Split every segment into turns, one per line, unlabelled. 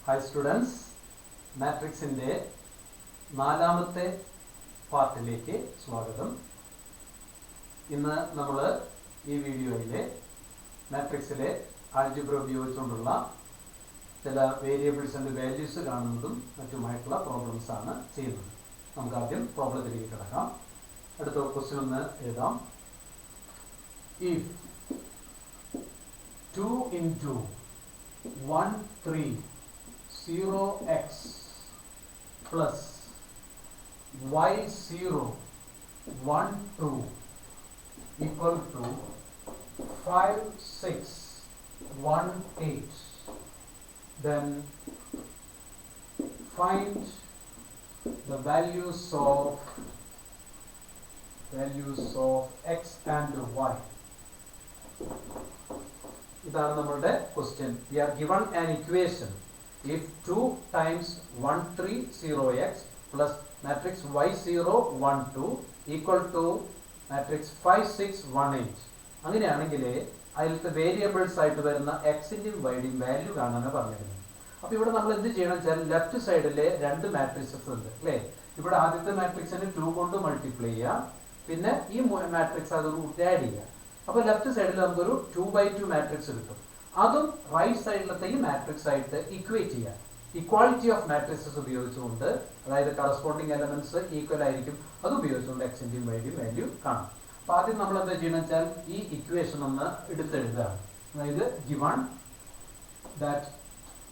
Hi students, മാട്രിക്സിൻ്റെ നാലാമത്തെ പാർട്ടിലേക്ക് സ്വാഗതം. ഇന്ന് നമ്മൾ ഈ വീഡിയോയിൽ മാട്രിക്സിലെ ആൾജിബ്ര ഉപയോഗിച്ചുകൊണ്ടുള്ള ചില വേരിയബിൾസ് ആൻഡ് വാല്യൂസ് കാണുന്നതും മറ്റുമായിട്ടുള്ള പ്രോബ്ലംസ് ആണ് ചെയ്യുന്നത്. നമുക്ക് ആദ്യം പ്രോബ്ലത്തിലേക്ക് കിടക്കാം. അടുത്ത ക്വസ്റ്റ്യൻ ഒന്ന് എഴുതാം. If 2 into 1 3 0x plus y 0 1 2 equal to 5 6 1 8, then find the values of x and y. ഇതാണ് നമ്മളുടെ question. We are given an equation. If 2 times 1 3 0x plus matrix y0 1 2 equal to matrix 5 6 1 8, അങ്ങനെയാണെങ്കിൽ അതിലത്തെ variables ആയിട്ട് വരുന്ന എക്സിൻ്റെയും വൈയുടെയും value കാണാനാണ് പറഞ്ഞിരുന്നത്. അപ്പോൾ ഇവിടെ നമ്മൾ എന്ത് ചെയ്യണം വെച്ചാൽ ലെഫ്റ്റ് സൈഡിൽ രണ്ട് മാട്രിക്സസ് ഉണ്ട് അല്ലേ. ഇവിടെ ആദ്യത്തെ മാട്രിക്സിന് 2 കൊണ്ട് മൾട്ടിപ്ലൈ ചെയ്യാം, പിന്നെ ഈ മാട്രിക്സ് അതോട് ആഡ് ചെയ്യാം. അപ്പോൾ ലെഫ്റ്റ് സൈഡിൽ നമുക്കൊരു 2/2 മാട്രിക്സ് കിട്ടും. അതും റൈറ്റ് സൈഡിലത്തെ ഈ മാട്രിക്സ് ആയിട്ട് ഇക്വേറ്റ് ചെയ്യാം. ഇക്വാളിറ്റി ഓഫ് മാട്രിക്സസ് ഉപയോഗിച്ചുകൊണ്ട്, അതായത് കറസ്പോണ്ടിങ് എലമെന്റ്സ് ഈക്വൽ ആയിരിക്കും, അത് ഉപയോഗിച്ചുകൊണ്ട് എക്സിൻ്റെയും വൈയുടെയും വാല്യൂ കാണാം. അപ്പോൾ ആദ്യം നമ്മൾ എന്താ ചെയ്യണം വെച്ചാൽ ഈ ഇക്വേഷൻ ഒന്ന് എടുത്തെഴുതുകയാണ്. അതായത് given that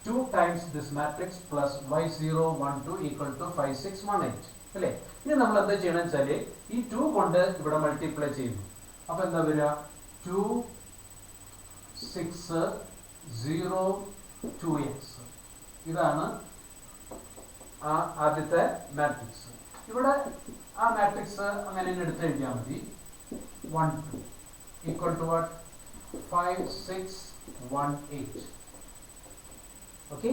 2 times this matrix plus y0 1 2 equal to 5 6 1 8 അല്ലേ. ഇനി നമ്മൾ എന്താ ചെയ്യണം വെച്ചാൽ ഈ 2 കൊണ്ട് ഇവിടെ മൾട്ടിപ്ലൈ ചെയ്യുന്നു. അപ്പോൾ എന്താ വരിക? 2 6 0 2x. ഇതാണ് ആദ്യത്തെ മാട്രിക്സ്. ഇവിടെ ആ മാട്രിക്സ് അങ്ങനെ എടുത്ത് എഴുതിയാൽ മതി. 1 2 equal to what? 5 6 1 8. ഓക്കെ.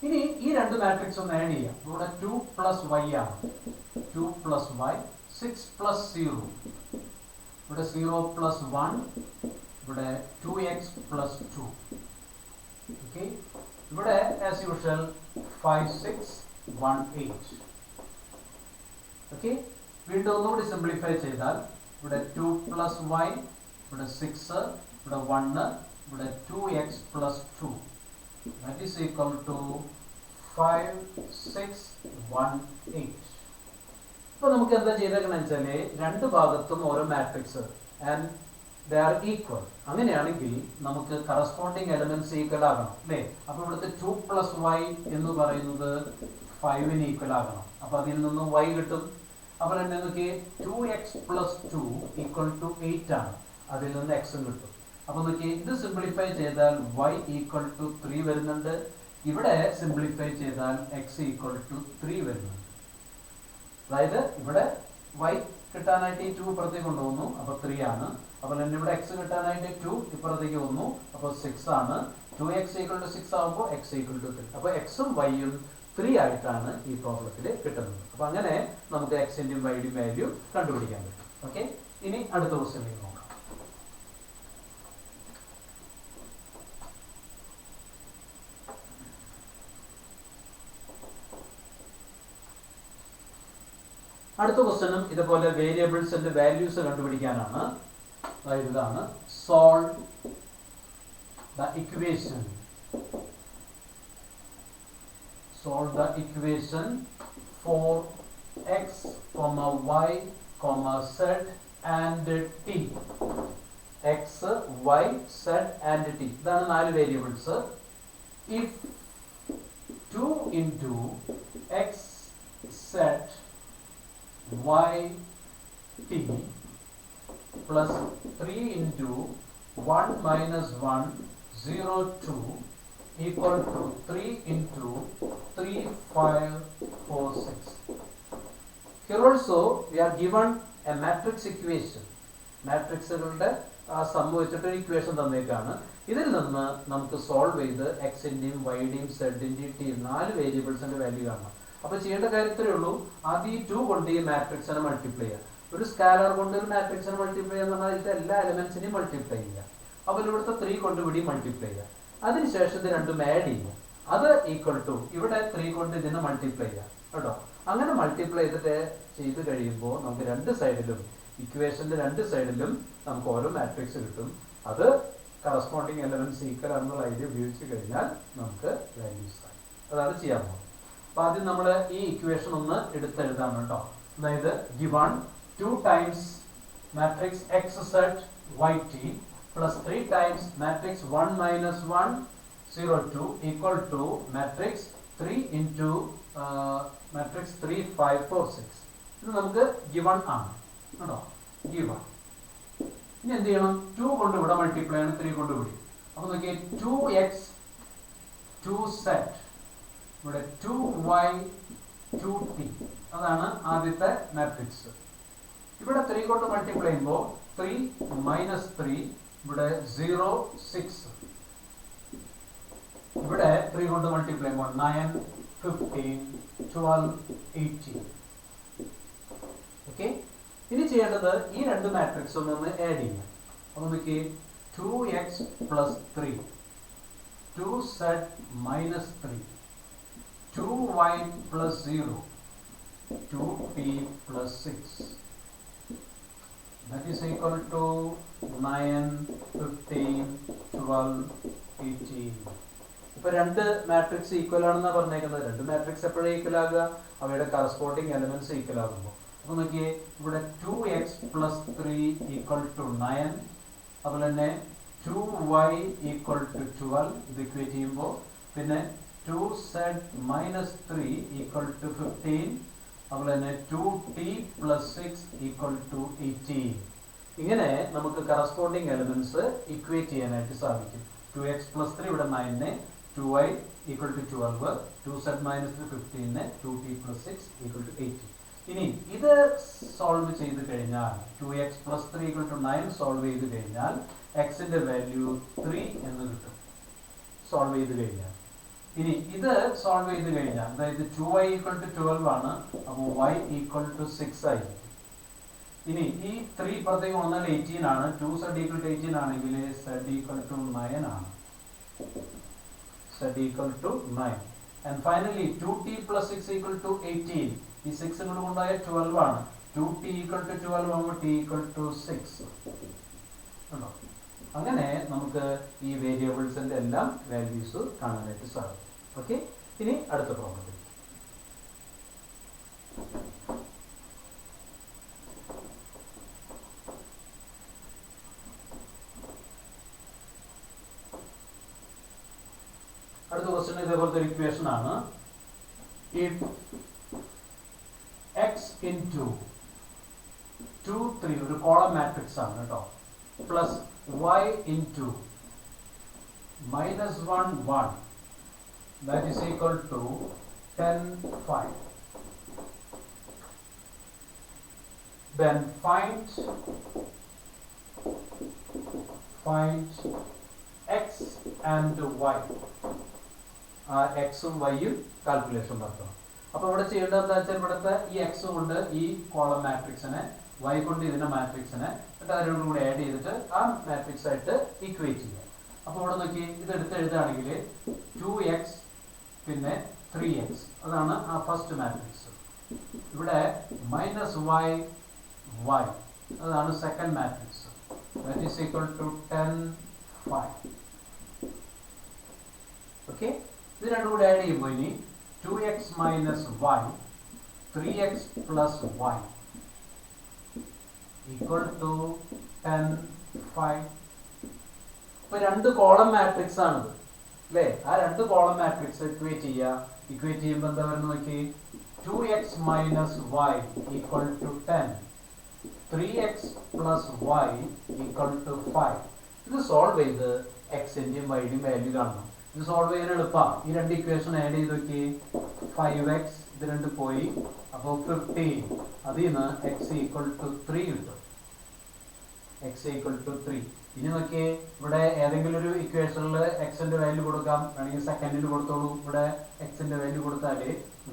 ഇനി ഈ രണ്ട് മാട്രിക്സ് ഒന്ന് ആഡ് ചെയ്യാം. ഇവിടെ 2 പ്ലസ് y ആണ്. 2 പ്ലസ് y, 6 പ്ലസ് 0, ഇവിടെ 0 പ്ലസ് 1, ഇവിടെ 2x പ്ലസ് 2. ഓക്കെ. ഇവിടെ ആസ് യൂഷ്വൽ 5 6 1 8. ഓക്കെ. വീണ്ടും ഒന്നുകൂടി സിംപ്ലിഫൈ ചെയ്താൽ ഇവിടെ 2 പ്ലസ് y, ഇവിടെ 6, ഇവിടെ 1, ഇവിടെ 2x plus 2. That is equal to 5 6 1 8. ഇപ്പോൾ നമുക്ക് എന്താ ചെയ്തേക്കണം വെച്ചാൽ രണ്ട് ഭാഗത്തും ഓരോ matrix and they are equal. അങ്ങനെയാണെങ്കിൽ നമുക്ക് കറസ്പോണ്ടിങ് എലമെന്റ്സ് ഈക്വൽ ആകണം അല്ലേ. അപ്പോൾ ഇവിടുത്തെ 2 പ്ലസ് y എന്ന് പറയുന്നത് 5-ന് ഈക്വൽ ആകണം. അപ്പോൾ അതിൽ നിന്നും y കിട്ടും. അപ്പോൾ തന്നെ നമുക്ക് 2x പ്ലസ് 2 ഈക്വൽ ടു 8 ആണ്. അതിൽ നിന്ന് x കിട്ടും. അപ്പോൾ നോക്കി, ഇത് സിംപ്ലിഫൈ ചെയ്താൽ y ഈക്വൽ ടു 3 വരുന്നുണ്ട്. ഇവിടെ സിംപ്ലിഫൈ ചെയ്താൽ x ഈക്വൽ ടു 3 വരുന്നുണ്ട്. അതായത് ഇവിടെ y കിട്ടാനായിട്ട് ഈ 2 ഇപ്പുറത്തേക്ക് കൊണ്ടുപോകുന്നു, അപ്പോൾ 3 ആണ്. അപ്പോൾ തന്നെ ഇവിടെ x കിട്ടാനായിട്ട് 2 ഇപ്പുറത്തേക്ക് വന്നു, അപ്പോൾ 6 ആണ്. 2x ഈക്വൽ ടു 6 ആകുമ്പോൾ x ഈക്വൽ ടു 3. അപ്പോൾ എക്സും വൈയും 3 ആയിട്ടാണ് ഈ പ്രോബ്ലത്തിൽ കിട്ടുന്നത്. അപ്പോൾ അങ്ങനെ നമുക്ക് എക്സിൻ്റെയും വൈയുടെയും വാല്യൂ കണ്ടുപിടിക്കാൻ പറ്റും. ഓക്കെ. ഇനി അടുത്ത ക്വസ്റ്റ്യനിലേക്ക് നോക്കാം. അടുത്ത ക്വസ്റ്റ്യനും ഇതുപോലെ വേരിയബിൾസ് ആൻഡ് വാല്യൂസ് കണ്ടുപിടിക്കാനാണ്. അതായത് ഇതാണ് solve the equation. Solve the equation for x, y, z and t. x, y, z and t. ഇതാണ് 4 variables. If 2 into x z y t plus 3 into 1 minus 1 0 2 equal to 3 into 3 5 4 6. Here also we are given a matrix equation. മാട്രിക്സുകളുടെ sum വെച്ചിട്ട് equation തന്നേക്കാണ്. ഇതിൽ നിന്ന് നമുക്ക് solve ചെയ്ത് എക്സിൻ്റെയും വൈയുടെയും സെഡിൻ്റെയും ടിയും 4 വേരിയബിൾസിന്റെ value കാണണം. അപ്പോൾ ചെയ്യേണ്ട കാര്യത്തിലേ ഉള്ളൂ, ആദ്യം ഈ 2 കൊണ്ട് ഈ മാട്രിക്സിനെ മൾട്ടിപ്ലൈ ചെയ്യുക. ഒരു സ്കാലർ കൊണ്ട് ഒരു മാട്രിക്സിനെ മൾട്ടിപ്ലൈ ചെയ്യുക എന്ന് പറഞ്ഞാൽ ഇതിന്റെ എല്ലാ എലമെന്റ്സിനെയും മൾട്ടിപ്ലൈ ചെയ്യുക. അപ്പോൾ ഇവിടുത്തെ 3 കൊണ്ട് ഇവിടെ മൾട്ടിപ്ലൈ ചെയ്യുക. അതിനുശേഷം ഇത് രണ്ടും ആഡ് ചെയ്യുക. അത് ഈക്വൽ ടു ഇവിടെ 3 കൊണ്ട് ഇതിനെ മൾട്ടിപ്ലൈ ചെയ്യാം കേട്ടോ. അങ്ങനെ മൾട്ടിപ്ലൈ ചെയ്ത് കഴിയുമ്പോൾ നമുക്ക് രണ്ട് സൈഡിലും ഇക്വേഷന്റെ രണ്ട് സൈഡിലും നമുക്ക് ഓരോ മാട്രിക്സ് കിട്ടും. അത് കറസ്പോണ്ടിങ് എലമെന്റ്സ് ഈക്വൽ ആണെന്നുള്ള ഐഡിയ ഉപയോഗിച്ച് കഴിഞ്ഞാൽ നമുക്ക് വാല്യൂസ് ആയി. അതാണ് ചെയ്യാൻ പോകുന്നത്. അപ്പൊ ആദ്യം നമ്മൾ ഈ ഇക്വേഷൻ ഒന്ന് എടുത്തെഴുതാണ് കേട്ടോ. അതായത് given 2 times matrix x zed y t plus 3 times matrix 1 minus 1 0 2 equal to matrix 3 into matrix 3 5 4 6. ഇത് നമുക്ക് ഗിവൺ ആണ് കേട്ടോ. ഗിവൺ. ഇനി എന്ത് ചെയ്യണം? 2 കൊണ്ട് ഇവിടെ മൾട്ടിപ്ലൈ ആണ്, 3 കൊണ്ട് ഇവിടെ. അപ്പൊ നോക്കിയേ 2x 2 സെറ്റ് ഇവിടെ 2y 2t അതാണ് ആദ്യത്തെ മാട്രിക്സ്. ഇവിടെ 3 കൊണ്ട് മൾട്ടിപ്ലൈ ചെയ്യുമ്പോൾ 3 മൈനസ് 3 ഇവിടെ 0 6. ഇവിടെ 3 കൊണ്ട് മൾട്ടിപ്ലൈ ചെയ്യുമ്പോൾ 9 15 12 18. ഓക്കെ. ഇനി ചെയ്യേണ്ടത് ഈ രണ്ട് മാട്രിക്സും ഒന്ന് ആഡ് ചെയ്യാം. അപ്പൊ നമുക്ക് 2x plus 3 2z minus 3 2y plus 0 2t plus 6 that is equal to 9 15 12 18. ഇപ്പൊ രണ്ട് മാട്രിക്സ് ഈക്വൽ ആണെന്നാണ് പറഞ്ഞേക്കുന്നത്. രണ്ട് മാട്രിക്സ് എപ്പോഴും ഈക്വൽ ആകുക? അവയുടെ കറസ്പോണ്ടിങ് എലമെന്റ്സ് ഈക്വൽ ആകുമ്പോൾ. അപ്പൊ നോക്കിയേ ഇവിടെ 2x plus 3 equal to 9. അതുപോലെ തന്നെ 2y equal to 12 ഇത് ഇക്വേറ്റ് ചെയ്യുമ്പോൾ, പിന്നെ 2z minus 3 equal to 15. അതുപോലെ തന്നെ 2t plus 6 equal to 18. ഇങ്ങനെ നമുക്ക് കറസ്പോണ്ടിങ് എലമെന്റ്സ് ഇക്വേറ്റ് ചെയ്യാനായിട്ട് സാധിക്കും. 2x plus 3 ഇവിടെ 9, 2y equal to 12, 2z minus 3 15, 2t plus 6 equal to 18. ഇനി ഇത് സോൾവ് ചെയ്ത് കഴിഞ്ഞാൽ 2x plus 3 equal to 9 solve ചെയ്ത് കഴിഞ്ഞാൽ എക്സിന്റെ വാല്യൂ 3 എന്ന് കിട്ടും. സോൾവ് ചെയ്ത് കഴിഞ്ഞാൽ ഇനി ഇത് സോൾവ് ചെയ്ത് കഴിഞ്ഞാൽ അതായത് 2y equal to 12 ആണ്. അപ്പോൾ y equal to 6 ആയിരിക്കും. ഇനി ഈ 3 പുറത്തേക്ക് വന്നാൽ 18 ആണ്. 2z equal to 18 ആണെങ്കിൽ z equal to 9 ആണ്. z equal to 9. And finally 2t plus 6 equal to 18. ഈ 6 കൊണ്ട് കൊണ്ടായ 12 ആണ്. 2t equal to 12 ആകുമ്പോൾ t equal to 6. അങ്ങനെ നമുക്ക് ഈ വേരിയബിൾസിന്റെ എല്ലാം വാല്യൂസ് കാണാനായിട്ട് സാധിക്കും. ഓക്കെ. ഇനി അടുത്ത പ്രോബ്ലം. അടുത്ത ക്വസ്റ്റ്യൻ ഇതേപോലത്തെ ഒരു ഇക്വേഷൻ ആണ്. ഇഫ് x into 2 3 ഒരു കോളം മാട്രിക്സ് ആണ് കേട്ടോ, plus y into minus 1 1 that is equal to 10 5. Then find x and y. എക്സും വൈയും കാൽക്കുലേഷൻ നടത്തണം. അപ്പൊ ഇവിടെ ചെയ്യേണ്ടത് എന്താ വെച്ചാൽ ഇവിടുത്തെ ഈ എക്സ് കൊണ്ട് ഈ കോളം മാട്രിക്സിനെ, വൈ കൊണ്ട് ഇതിന്റെ മാട്രിക്സിനെ എന്നിട്ട് അതിനോടും കൂടി ആഡ് ചെയ്തിട്ട് ആ മാട്രിക്സ് ആയിട്ട് ഈക്വേറ്റ് ചെയ്യാം. അപ്പൊ ഇവിടെ നോക്കി ഇത് എടുത്ത് എഴുതുകയാണെങ്കിൽ 2x പിന്നെ 3x അതാണ് ആ ഫസ്റ്റ് മാട്രിക്സ്. ഇവിടെ മൈനസ് y y അതാണ് second matrix. That is equal to 10 5. Okay. ഇത് രണ്ടും കൂടി ആഡ് ചെയ്യുമ്പോൾ ഇനി 2x minus y 3x plus y equal to 10 5. ഇപ്പൊ രണ്ട് കോളം മാട്രിക്സ് ആണിത് അല്ലേ? ആ രണ്ട് കോളം മാട്രിക്സ് ഇക്വേറ്റ് ചെയ്യുക. ഇക്വേറ്റ് ചെയ്യുമ്പോൾ എന്താ പറയുന്നത് നോക്കി, 2x minus y equal to 10, 3x plus y equal to 5. ഇത് സോൾവ് ചെയ്ത് എക്സിന്റെയും വൈയുടെയും വാല്യൂ കാണണം. ഇത് സോൾവ് ചെയ്യാൻ എളുപ്പമാണ്. ഈ രണ്ട് ഇക്വേഷൻ ആഡ് ചെയ്ത് നോക്കി, 5x ഇത് രണ്ട് പോയി, അപ്പോൾ 15. അതിൽ നിന്ന് x ഈക്വൽ ടു 3 കിട്ടും. x equal to 3. ഇനി നോക്കിയേ ഇവിടെ ഏതെങ്കിലും ഒരു ഇക്വേഷനിൽ എക്സിന്റെ വാല്യൂ കൊടുക്കാം, വേണമെങ്കിൽ സെക്കൻഡിൽ കൊടുത്തോളൂ. ഇവിടെ എക്സിന്റെ വാല്യൂ കൊടുത്താൽ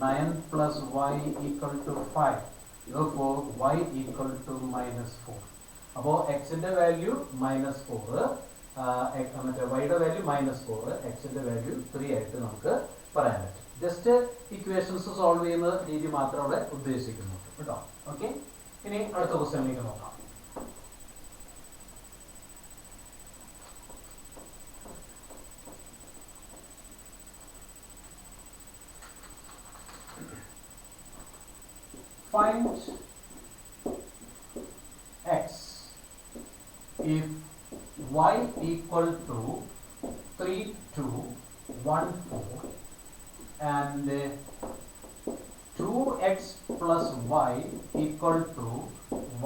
9 plus y equal to 5. Therefore y equal to -4. അപ്പോൾ എക്സിന്റെ വാല്യൂ -4, മറ്റേ വൈയുടെ വാല്യൂ -4, എക്സിന്റെ വാല്യൂ 3 ആയിട്ട് നമുക്ക് പറയാൻ പറ്റും. ജസ്റ്റ് ഇക്വേഷൻസ് സോൾവ് ചെയ്യുന്ന രീതി മാത്രം അവിടെ ഉദ്ദേശിക്കുന്നു കേട്ടോ. ഓക്കെ, ഇനി അടുത്ത ക്വസ്റ്റ്യനിലേക്ക് നോക്കാം. Find x if y equal to 3, 2, 1, 4 and 2x plus y equal to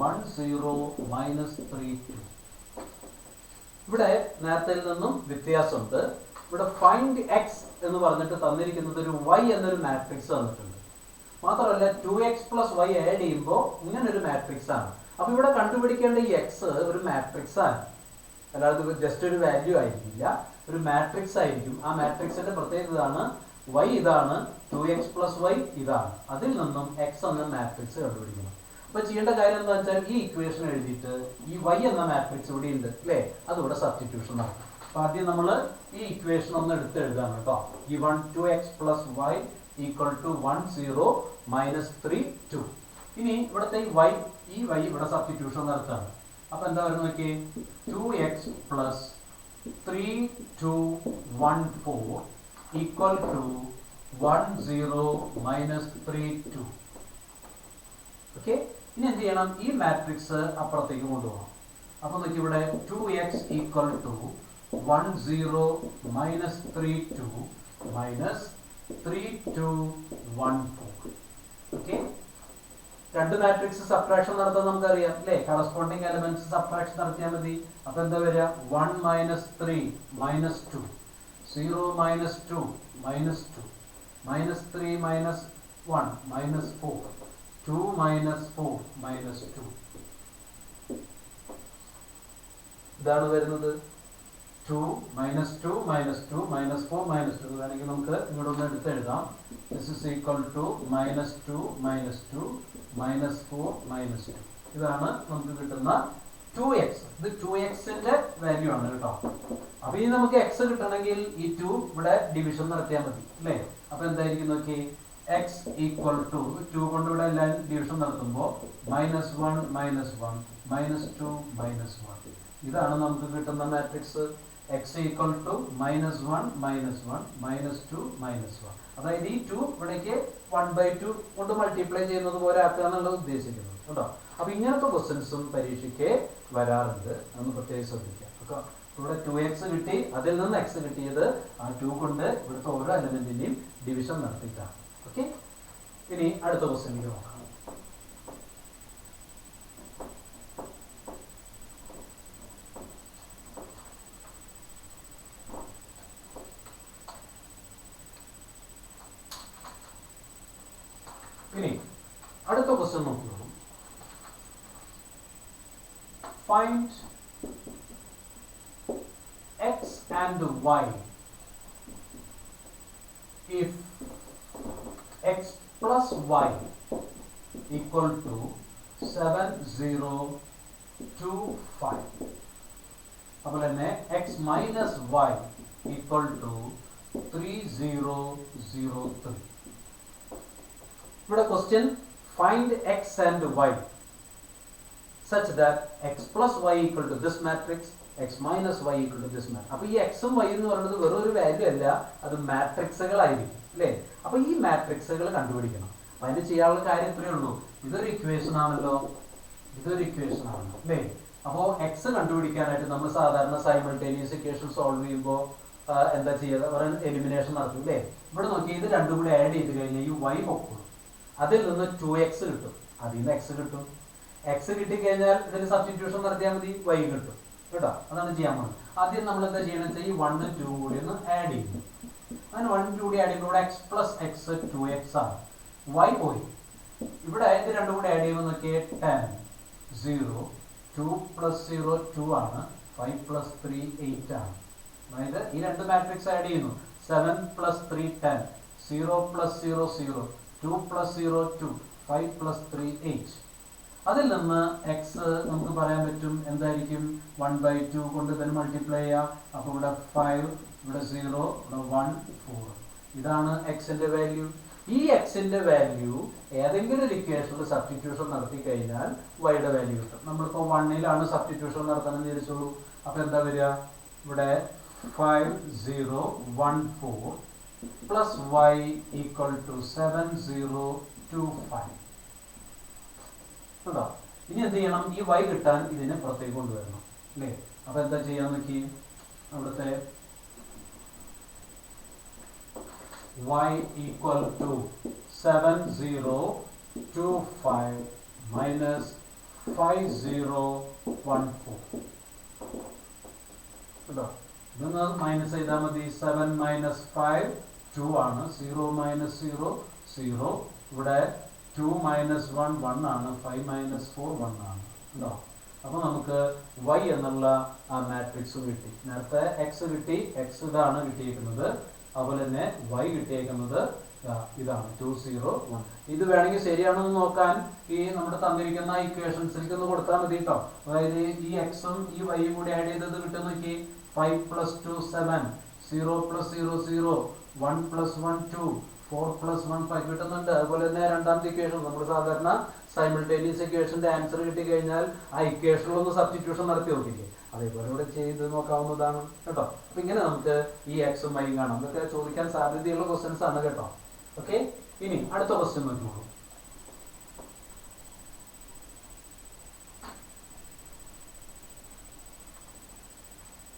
1, 0, minus 3, 2. ഇവിടെ നേരത്തെ നിന്നും വ്യത്യാസമുണ്ട്. ഇവിടെ ഫൈൻഡ് എക്സ് എന്ന് പറഞ്ഞിട്ട് തന്നിരിക്കുന്നത് ഒരു y എന്നൊരു മാട്രിക്സ് തന്നിട്ടുണ്ട്. മാത്രമല്ല 2x പ്ലസ് y ആഡ് ചെയ്യുമ്പോൾ ഇങ്ങനെ ഒരു മാട്രിക്സ് ആണ്. അപ്പൊ ഇവിടെ കണ്ടുപിടിക്കേണ്ട ഈ എക്സ് ഒരു മാട്രിക്സ് ആണ്, അല്ലാതെ ജസ്റ്റ് ഒരു വാല്യൂ ആയിരിക്കില്ല, ഒരു മാട്രിക്സ് ആയിരിക്കും. ആ മാട്രിക്സിന്റെ പ്രത്യേകത ഇതാണ്, y ഇതാണ്, 2x പ്ലസ് y ഇതാണ്. അതിൽ നിന്നും എക്സ് എന്ന മാട്രിക്സ് കണ്ടുപിടിക്കണം. അപ്പൊ ചെയ്യേണ്ട കാര്യം എന്താ വെച്ചാൽ ഈ ഇക്വേഷൻ എഴുതിയിട്ട് ഈ y എന്ന മാട്രിക്സ് ഇവിടെ ഉണ്ട് അല്ലേ, അതിവിടെ സബ്സ്റ്റിറ്റ്യൂഷൻ നടക്കും. അപ്പൊ ആദ്യം നമ്മൾ ഈ ഇക്വേഷൻ ഒന്ന് എടുത്ത് എഴുതാണ് കേട്ടോ. given 2x plus y equal to 1, 0, minus 3, 2. ഇനി ഇവിടുത്തെ ഈ y ഇവിടെ സബ്സ്റ്റിറ്റ്യൂഷൻ നടത്താണ്. അപ്പൊ എന്താ വരുന്നത് നോക്കിയേ, 2x plus 3, 2, 1, 4 equal to 1, 0, minus 3, 2. Okay, ഇനി എന്ത് ചെയ്യണം, ഈ മാട്രിക്സ് അപ്പുറത്തേക്ക് കൊണ്ടുപോകണം. അപ്പൊ നോക്കി ഇവിടെ 2x equal to 1, 0, minus 3, 2 minus 3, 2, 1, 4. Okay, രണ്ട് മാട്രിക്സ് സബ്ട്രാക്ഷൻ നടത്താൻ നമുക്കറിയാം അല്ലേ, കറസ്പോണ്ടിങ് എലമെന്റ്സ് സബ്ട്രാക്ഷൻ നടത്തിയാൽ മതി. അപ്പൊ എന്താ വരിക, 1 minus 3 minus 2, 0 minus 2 minus 2, minus 3 minus 1 minus 4, 2 minus 4 minus 2. ഇതാണ് വരുന്നത് 2 minus 2 minus 2 minus 4 minus 2. വേണമെങ്കിൽ നമുക്ക് ഇങ്ങോട്ട് ഒന്ന് എടുത്ത് എഴുതാം. This is equal to minus 2 minus 2 minus 4 minus 2. ഇതാണ് നമുക്ക് കിട്ടുന്ന 2x. ഇത് 2xന്റെ വാല്യൂ ആണ് കേട്ടോ. അപ്പൊ ഇനി നമുക്ക് x കിട്ടണമെങ്കിൽ ഈ 2 ഇവിടെ ഡിവിഷൻ നടത്തിയാൽ മതി അല്ലേ. അപ്പൊ എന്തായിരിക്കും നോക്കി, x equal to 2 കൊണ്ട് ഇവിടെ എല്ലാം ഡിവിഷൻ നടത്തുമ്പോൾ -1 -1 -2 -1. ഇതാണ് നമുക്ക് കിട്ടുന്ന മാട്രിക്സ്. x equal to -1 -1 -2 -1. അതായത് ഈ 2 ഇവിടേക്ക് 1/2 കൊണ്ട് മൾട്ടിപ്ലൈ ചെയ്യുന്നത് പോലെ ആക്കുക എന്നുള്ളത് ഉദ്ദേശിക്കുന്നത് കേട്ടോ. അപ്പൊ ഇങ്ങനത്തെ ക്വസ്റ്റ്യൻസും പരീക്ഷയ്ക്ക് വരാറുണ്ട്, അതൊന്ന് പ്രത്യേകം ശ്രദ്ധിക്കാം. അപ്പൊ ഇവിടെ 2x കിട്ടി, അതിൽ നിന്ന് x കിട്ടിയത് ആ 2 കൊണ്ട് ഇവിടുത്തെ ഓരോ എലമെന്റിന്റെയും ഡിവിഷൻ നടത്തിയിട്ടാണ്. ഓക്കെ, ഇനി അടുത്ത ക്വസ്റ്റ്യനിലേക്ക് നോക്കാം. ഇനി അടുത്ത ക്വസ്റ്റ്യൻ നോക്കിയോളൂ. Find x and y if x plus y equal to 7, 0, 2, 5. അതുപോലെ തന്നെ x minus y equal to 3, 0, 0, 3. ഇവിടെ question find x and y such that x plus y equal to this matrix, x minus y equal to this matrix. അപ്പോൾ ഈ x ഉം y എന്ന് പറയുന്നത് വെറും ഒരു വാല്യൂ അല്ല, അത് മാട്രിക്സുകളായിരിക്കും അല്ലേ. അപ്പോൾ ഈ മാട്രിക്സുകൾ കണ്ടുപിടിക്കണം. അപ്പോൾ അതിന് ചെയ്യാനുള്ള കാര്യം ഇത്രയേ ഉള്ളൂ. ഇതൊരു ഇക്വേഷൻ ആണല്ലോ, ഇതൊരു ഇക്വേഷൻ ആണല്ലോ അല്ലേ. അപ്പോൾ x കണ്ടുപിടിക്കാനായിട്ട് നമ്മൾ സാധാരണ സൈമൾട്ടേനിയസ് ഇക്വേഷൻ സോൾവ് ചെയ്യുമ്പോൾ എന്താ ചെയ്യുക, ഒരു എലിമിനേഷൻ നടത്തും അല്ലേ. ഇവിടെ നോക്കി ഇത് രണ്ടും കൂടി ആഡ് ചെയ്ത് കഴിഞ്ഞാൽ ഈ y പൊക്കും, അതിൽ നിന്ന് 2x കിട്ടും, അതിൽ നിന്ന് x കിട്ടും. x കിട്ടിക്കഴിഞ്ഞാൽ ഇതിന് സബ്സ്റ്റിറ്റ്യൂഷൻ നടത്തിയാൽ മതി, y കിട്ടും കേട്ടോ. അതാണ് ചെയ്യാൻ പോകുന്നത്. ആദ്യം നമ്മൾ എന്താ ചെയ്യണം വെച്ചാൽ ഈ 1 2 കൂടി ഒന്ന് ആഡ് ചെയ്യുന്നു. അങ്ങനെ 1 2 കൂടി ആഡ് ചെയ്യുമ്പോൾ x പ്ലസ് x 2x ആണ്, y പോയി. ഇവിടെ ഇത് രണ്ടും കൂടി ആഡ് ചെയ്യുമ്പോൾ നോക്കിയേ 10, 0, 2 plus 0 2 ആണ്, 5 plus 3 8 ആണ്. അതായത് ഈ രണ്ട് മാട്രിക്സ് ആഡ് ചെയ്യുന്നു. 7 plus 3 10, 0 plus 0 0, 2 plus 0 2, 5 plus 3 8. അതിൽ നിന്ന് എക്സ് നമുക്ക് പറയാൻ പറ്റും എന്തായിരിക്കും 1/2 കൊണ്ട് ഇതിന് മൾട്ടിപ്ലൈ ചെയ്യാം. അപ്പോൾ ഇവിടെ 5, ഇവിടെ 0, ഇവിടെ 1, 4. ഇതാണ് എക്സിന്റെ വാല്യൂ. ഈ എക്സിന്റെ വാല്യൂ ഏതെങ്കിലും ഒരു ഇക്വേഷനിൽ സബ്സ്റ്റിറ്റ്യൂഷൻ നടത്തി കഴിഞ്ഞാൽ വൈയുടെ വാല്യൂ കിട്ടും. നമ്മളിപ്പോൾ 1ലാണ് സബ്സ്റ്റിറ്റ്യൂഷൻ നടത്തണമെന്ന് വിചാരിച്ചോളൂ. അപ്പൊ എന്താ വരിക? ഇവിടെ 5, 0, 1, 4 പ്ലസ് y ഈക്വൽ ടു 7, 0, 2, 5. കേട്ടോ? ഇനി എന്ത് ചെയ്യണം? ഈ y കിട്ടാൻ ഇതിനെ പുറത്തേക്ക് കൊണ്ടുവരണം അല്ലേ? അപ്പൊ എന്താ ചെയ്യാൻ നോക്കി? അവിടുത്തെ y equal to 7, 0, 2, 5 minus 5, 0, 1, 4. കേട്ടോ? ഇതൊന്ന് മൈനസ് ചെയ്താൽ മതി. 7 മൈനസ് 5 2 ആണ്. 0 മൈനസ് 0 0. ഇവിടെ 2 മൈനസ് 1 1 ആണ്. 5 മൈനസ് 4 1 ആണ്. കേട്ടോ? അപ്പൊ നമുക്ക് y എന്നുള്ള ആ മാട്രിക്സും കിട്ടി. നേരത്തെ എക്സ് കിട്ടി, എക്സ് ഇതാണ് കിട്ടിയിരിക്കുന്നത്. അതുപോലെ തന്നെ y കിട്ടിയേക്കുന്നത് ഇതാണ് 2, 0, 1. ഇത് വേണമെങ്കിൽ ശരിയാണോ എന്ന് നോക്കാൻ ഈ നമ്മുടെ തന്നിരിക്കുന്ന ഇക്വേഷൻസിലേക്ക് ഒന്ന് കൊടുത്താൽ മതി കേട്ടോ. അതായത് ഈ എക്സും ഈ വൈയും കൂടി ആഡ് ചെയ്തത് കിട്ടും നോക്കി. 5 + 2 7, 0 + 0 0, 1 + 1 2, 4 + 1 5 കിട്ടുന്നുണ്ട്. അതുപോലെ തന്നെ രണ്ടാമത്തെ ഇക്വേഷൻ നമ്മൾ സാധാരണ സൈമിൾട്ടേനിയസ് ഇക്വേഷന്റെ ആൻസർ കിട്ടി കഴിഞ്ഞാൽ ആ ഇക്വേഷനിലൊന്ന് സബ്സ്റ്റിറ്റ്യൂഷൻ നടത്തി നോക്കില്ലേ, അതേപോലെ ഇവിടെ ചെയ്ത് നോക്കാവുന്നതാണ് കേട്ടോ. അപ്പൊ ഇങ്ങനെ നമുക്ക് ഈ എക്സും വൈയും കാണാം. ഇതൊക്കെ ചോദിക്കാൻ സാധ്യതയുള്ള ക്വസ്റ്റ്യൻസ് ആണ് കേട്ടോ. ഓക്കെ, ഇനി അടുത്ത ക്വസ്റ്റ്യൻ നോക്കിക്കോളൂ.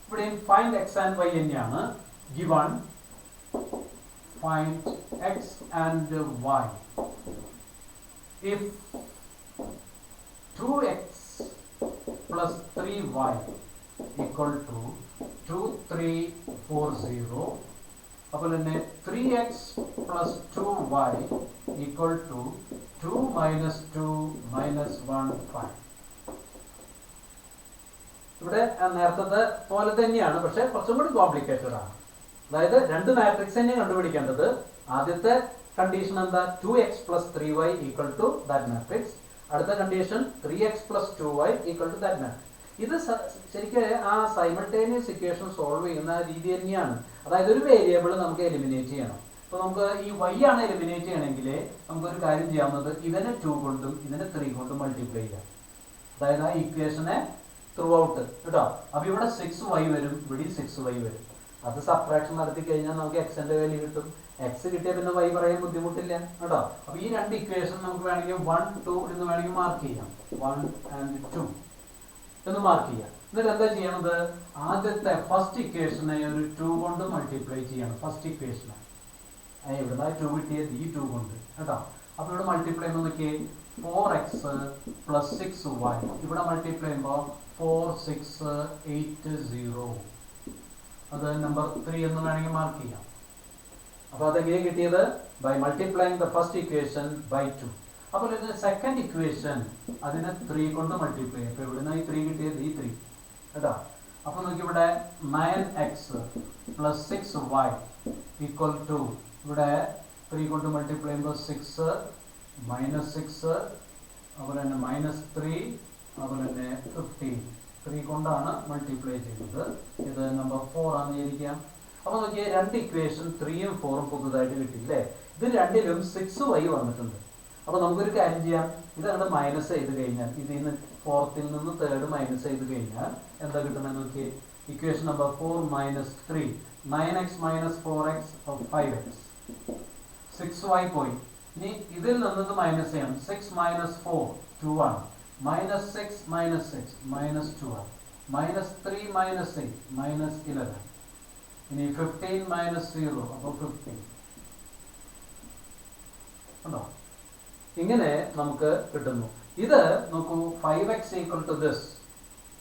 ഇവിടെയും ഫൈൻഡ് എക്സ് ആൻഡ് വൈ തന്നെയാണ് given. Find x and y if 2x plus 3y equal to 2, 3, 4, 0. അപ്പോൾ തന്നെ 3x plus 2y equal to 2 minus 2 minus 1 5. ഇവിടെ നേരത്തെ പോലെ തന്നെയാണ്, പക്ഷെ കുറച്ചും കൂടി കോംപ്ലിക്കേറ്റഡ് ആണ്. അതായത് രണ്ട് മാട്രിക്സ് തന്നെ കണ്ടുപിടിക്കേണ്ടത്. ആദ്യത്തെ കണ്ടീഷൻ എന്താ? 2x plus 3y equal to that matrix. അടുത്ത condition 3x plus 2y equal to that matrix. ഇത് ശരിക്കും ആ സൈമൾട്ടേനിയസ് ഇക്വേഷൻ സോൾവ് ചെയ്യുന്ന രീതി തന്നെയാണ്. അതായത് ഒരു വേരിയബിൾ നമുക്ക് എലിമിനേറ്റ് ചെയ്യണം. അപ്പോൾ നമുക്ക് ഈ y ആണ് എലിമിനേറ്റ് ചെയ്യണമെങ്കിൽ നമുക്കൊരു കാര്യം ചെയ്യാവുന്നത് ഇതിനെ 2 കൊണ്ടും ഇതിനെ 3 കൊണ്ടും മൾട്ടിപ്ലൈ ചെയ്യാം. അതായത് ആ ഇക്വേഷനെ ത്രൂ ഔട്ട് കേട്ടോ. അപ്പൊ ഇവിടെ 6y വരും, ഇവിടെ 6y വരും. അത് സബ്ട്രാക്ഷൻ നടത്തി കഴിഞ്ഞാൽ നമുക്ക് എക്സിന്റെ വാല്യൂ കിട്ടും. എക്സ് കിട്ടിയ പിന്നെ y പറയാൻ ബുദ്ധിമുട്ടില്ല കേട്ടോ. അപ്പൊ ഈ രണ്ട് ഇക്വേഷൻ നമുക്ക് വേണമെങ്കിൽ 1, 2 എന്ന് വേണമെങ്കിൽ മാർക്ക് ചെയ്യാം. 1 and 2 എന്ന് മാർക്ക് ചെയ്യാം. എന്നിട്ട് എന്താ ചെയ്യണത്? ആദ്യത്തെ ഫസ്റ്റ് ഇക്വേഷനെ ഒരു 2 കൊണ്ട് മൾട്ടിപ്ലൈ ചെയ്യണം. ഫസ്റ്റ് ഇക്വേഷനെ ഇവിടെ 2 കിട്ടിയത് ഈ 2 കൊണ്ട് കേട്ടോ. അപ്പൊ ഇവിടെ മൾട്ടിപ്ലൈ ചെയ്യുമ്പോൾ നോക്കിയേ 4x plus 6y. ഇവിടെ മൾട്ടിപ്ലൈ ചെയ്യുമ്പോൾ 4, 6, 8, 0. അത് നമ്പർ 3 എന്ന് വേണമെങ്കിൽ മാർക്ക് ചെയ്യാം. അപ്പോൾ അതെങ്ങനെ കിട്ടിയത്? By multiplying the first equation by 2. അപ്പോൾ ഇത് സെക്കൻഡ് ഇക്വേഷൻ അതിനെ 3 കൊണ്ട് മൾട്ടിപ്ലൈ ചെയ്യും. അപ്പോൾ ഇവിടുന്ന് ഈ 3 കിട്ടിയത് ഈ 3 കേട്ടോ. അപ്പോൾ നോക്കി ഇവിടെ 9x plus 6y equal to ഇവിടെ 3 കൊണ്ട് മൾട്ടിപ്ലൈ ചെയ്യുമ്പോൾ 6 minus 6 അതുപോലെ തന്നെ -3 അതുപോലെ തന്നെ 15. 3 കൊണ്ടാണ് മൾട്ടിപ്ലൈ ചെയ്യുന്നത്. ഇത് നമ്പർ 4 ആണെന്ന് വിചാരിക്കാം. അപ്പൊ നോക്കിയാൽ രണ്ട് ഇക്വേഷൻ 3ഉം 4ഉം പുതുതായിട്ട് കിട്ടിയില്ലേ? ഇത് രണ്ടിലും 6y വന്നിട്ടുണ്ട്. അപ്പൊ നമുക്കൊരു കാര്യം ചെയ്യാം. ഇതാണ് മൈനസ് ചെയ്ത് കഴിഞ്ഞാൽ ഇതിൽ നിന്ന് 4th നിന്ന് 3rd മൈനസ് ചെയ്ത് കഴിഞ്ഞാൽ എന്താ കിട്ടുമെന്ന് നോക്കിയേ. Equation number 4 minus 3, 9x minus 4x 5x. 6y പോയി. ഇനി ഇതിൽ നിന്നത് മൈനസ് ചെയ്യണം. 6 minus 4 2 ആണ്. -6 minus 6 -2 ആണ്. -3 minus 8 -11. ഇനി 15 minus 0 അപ്പോൾ 15 ഉണ്ടോ? ഇങ്ങനെ നമുക്ക് കിട്ടുന്നു. ഇത് നോക്കൂ 5x equal to this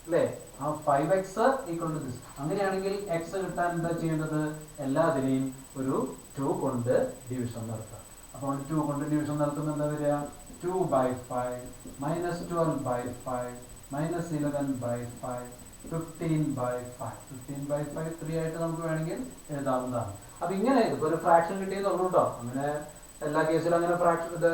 അല്ലേ? ആ 5x equal to this. അങ്ങനെയാണെങ്കിൽ x കിട്ടാൻ എന്താ ചെയ്യേണ്ടത്? എല്ലാതിനെയും ഒരു 2 കൊണ്ട് ഡിവിഷൻ നടത്താം. അപ്പോൾ 2 കൊണ്ട് ഡിവിഷൻ നടത്തുമ്പോൾ എന്താ വരിക? 2/5 -12/5 -11/5 15/5. 15/5 3 ആയിട്ട് നമുക്ക് വേണമെങ്കിൽ എഴുതാവുന്നതാണ്. അപ്പൊ ഇങ്ങനെ ഇതിപ്പോ ഒരു ഫ്രാക്ഷൻ കിട്ടിയെന്നുള്ളൂ കേട്ടോ. അങ്ങനെ എല്ലാ കേസിലും അങ്ങനെ ഫ്രാക്ഷൻ ഇത്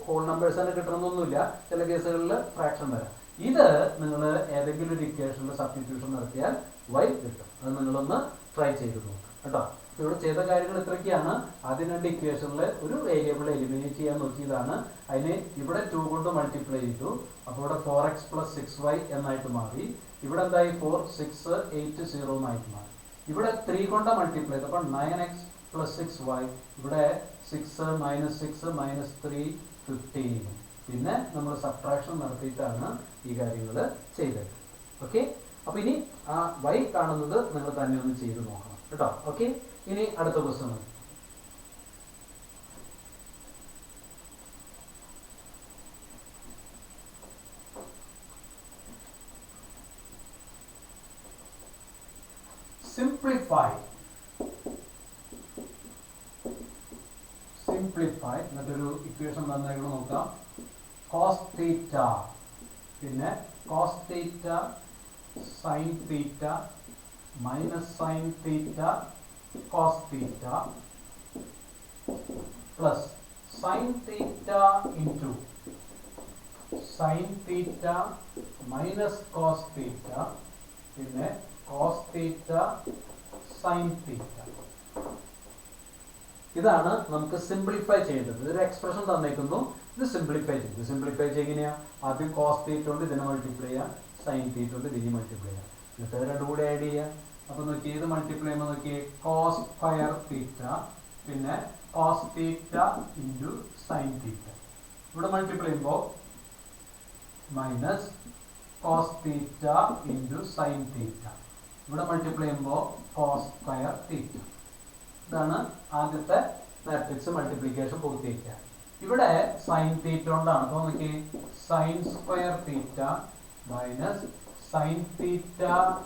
ഹോൾ നമ്പേഴ്സ് തന്നെ കിട്ടണമെന്നൊന്നുമില്ല, ചില കേസുകളിൽ ഫ്രാക്ഷൻ വരാം. ഇത് നിങ്ങൾ ഏതെങ്കിലും ഒരു ഇക്വേഷനിൽ സബ്സ്റ്റിറ്റ്യൂഷൻ നടത്തിയാൽ y കിട്ടും. അത് നിങ്ങളൊന്ന് ട്രൈ ചെയ്ത് നോക്കാം കേട്ടോ. ഇവിടെ ചെയ്ത കാര്യങ്ങൾ ഇത്രയൊക്കെയാണ്. ആദ്യം രണ്ട് ഇക്വേഷനിൽ ഒരു വേരിയബിൾ എലിമിനേറ്റ് ചെയ്യാൻ നോക്കിയതാണ്. അതിന് ഇവിടെ 2 കൊണ്ട് മൾട്ടിപ്ലൈ ചെയ്തു. അപ്പോൾ ഇവിടെ 4x + 6y എന്നായിട്ട് മാറി. ഇവിടെ എന്തായി 4 6 8 0 എന്നായിട്ട് മാറി. ഇവിടെ 3 കൊണ്ട് മൾട്ടിപ്ലൈ ചെയ്തു. അപ്പോൾ 9x + 6y. ഇവിടെ 6 - 6 - 3 15. പിന്നെ നമ്മൾ സബ്ട്രാക്ഷൻ നടത്തിയിട്ടാണ് ഈ കാര്യങ്ങൾ ചെയ്തത്. ഓക്കെ, അപ്പൊ ഇനി ആ y കാണുന്നത് നിങ്ങൾ തന്നെ ഒന്ന് ചെയ്ത് നോക്കണം കേട്ടോ. ഓക്കെ, ഇനി അടുത്ത ക്വസ്റ്റ്യൻ നോക്കാം. സിംപ്ലിഫൈ എന്നിട്ടൊരു ഇക്വേഷൻ തന്നേക്കണം നോക്കാം. cos θ പിന്നെ cos θ sin θ minus sin θ cos θ plus sin θ into sin θ minus cos θ പിന്നെ cos θ sin θ. ഇതാണ് നമുക്ക് സിംപ്ലിഫൈ ചെയ്യേണ്ടത്. ഇതൊരു എക്സ്പ്രഷൻ തന്നേക്കുന്നു, ഇത് സിംപ്ലിഫൈ ചെയ്തു. സിംപ്ലിഫൈ എങ്ങനെയാ? ആദ്യം cos θ കൊണ്ട് ഇതിനെ മൾട്ടിപ്ലൈ ചെയ്യാം, sin θ കൊണ്ട് ഇതിനെ മൾട്ടിപ്ലൈ ചെയ്യാം, എന്നിട്ട് രണ്ടും കൂടെ ആഡ് ചെയ്യാം. അപ്പൊ നോക്കി ഇത് മൾട്ടിപ്ലൈ ചെയ്യുമ്പോൾ നോക്കി cos സ്ക്വയർ θ പിന്നെ cos θ ഇൻറ്റു sin θ. ഇവിടെ മൾട്ടിപ്ലൈ ചെയ്യുമ്പോൾ മൈനസ് cos θ ഇൻറ്റു sin θ. ഇവിടെ മൾട്ടിപ്ലൈ ചെയ്യുമ്പോൾ cos സ്ക്വയർ θ. ഇതാണ് ആദ്യത്തെ മാട്രിക്സ് മൾട്ടിപ്ലിക്കേഷൻ പൂർത്തിയാക്കുക. ഇവിടെ sin θ കൊണ്ടാണ്. അപ്പോൾ നോക്കി sin square θ minus sin θ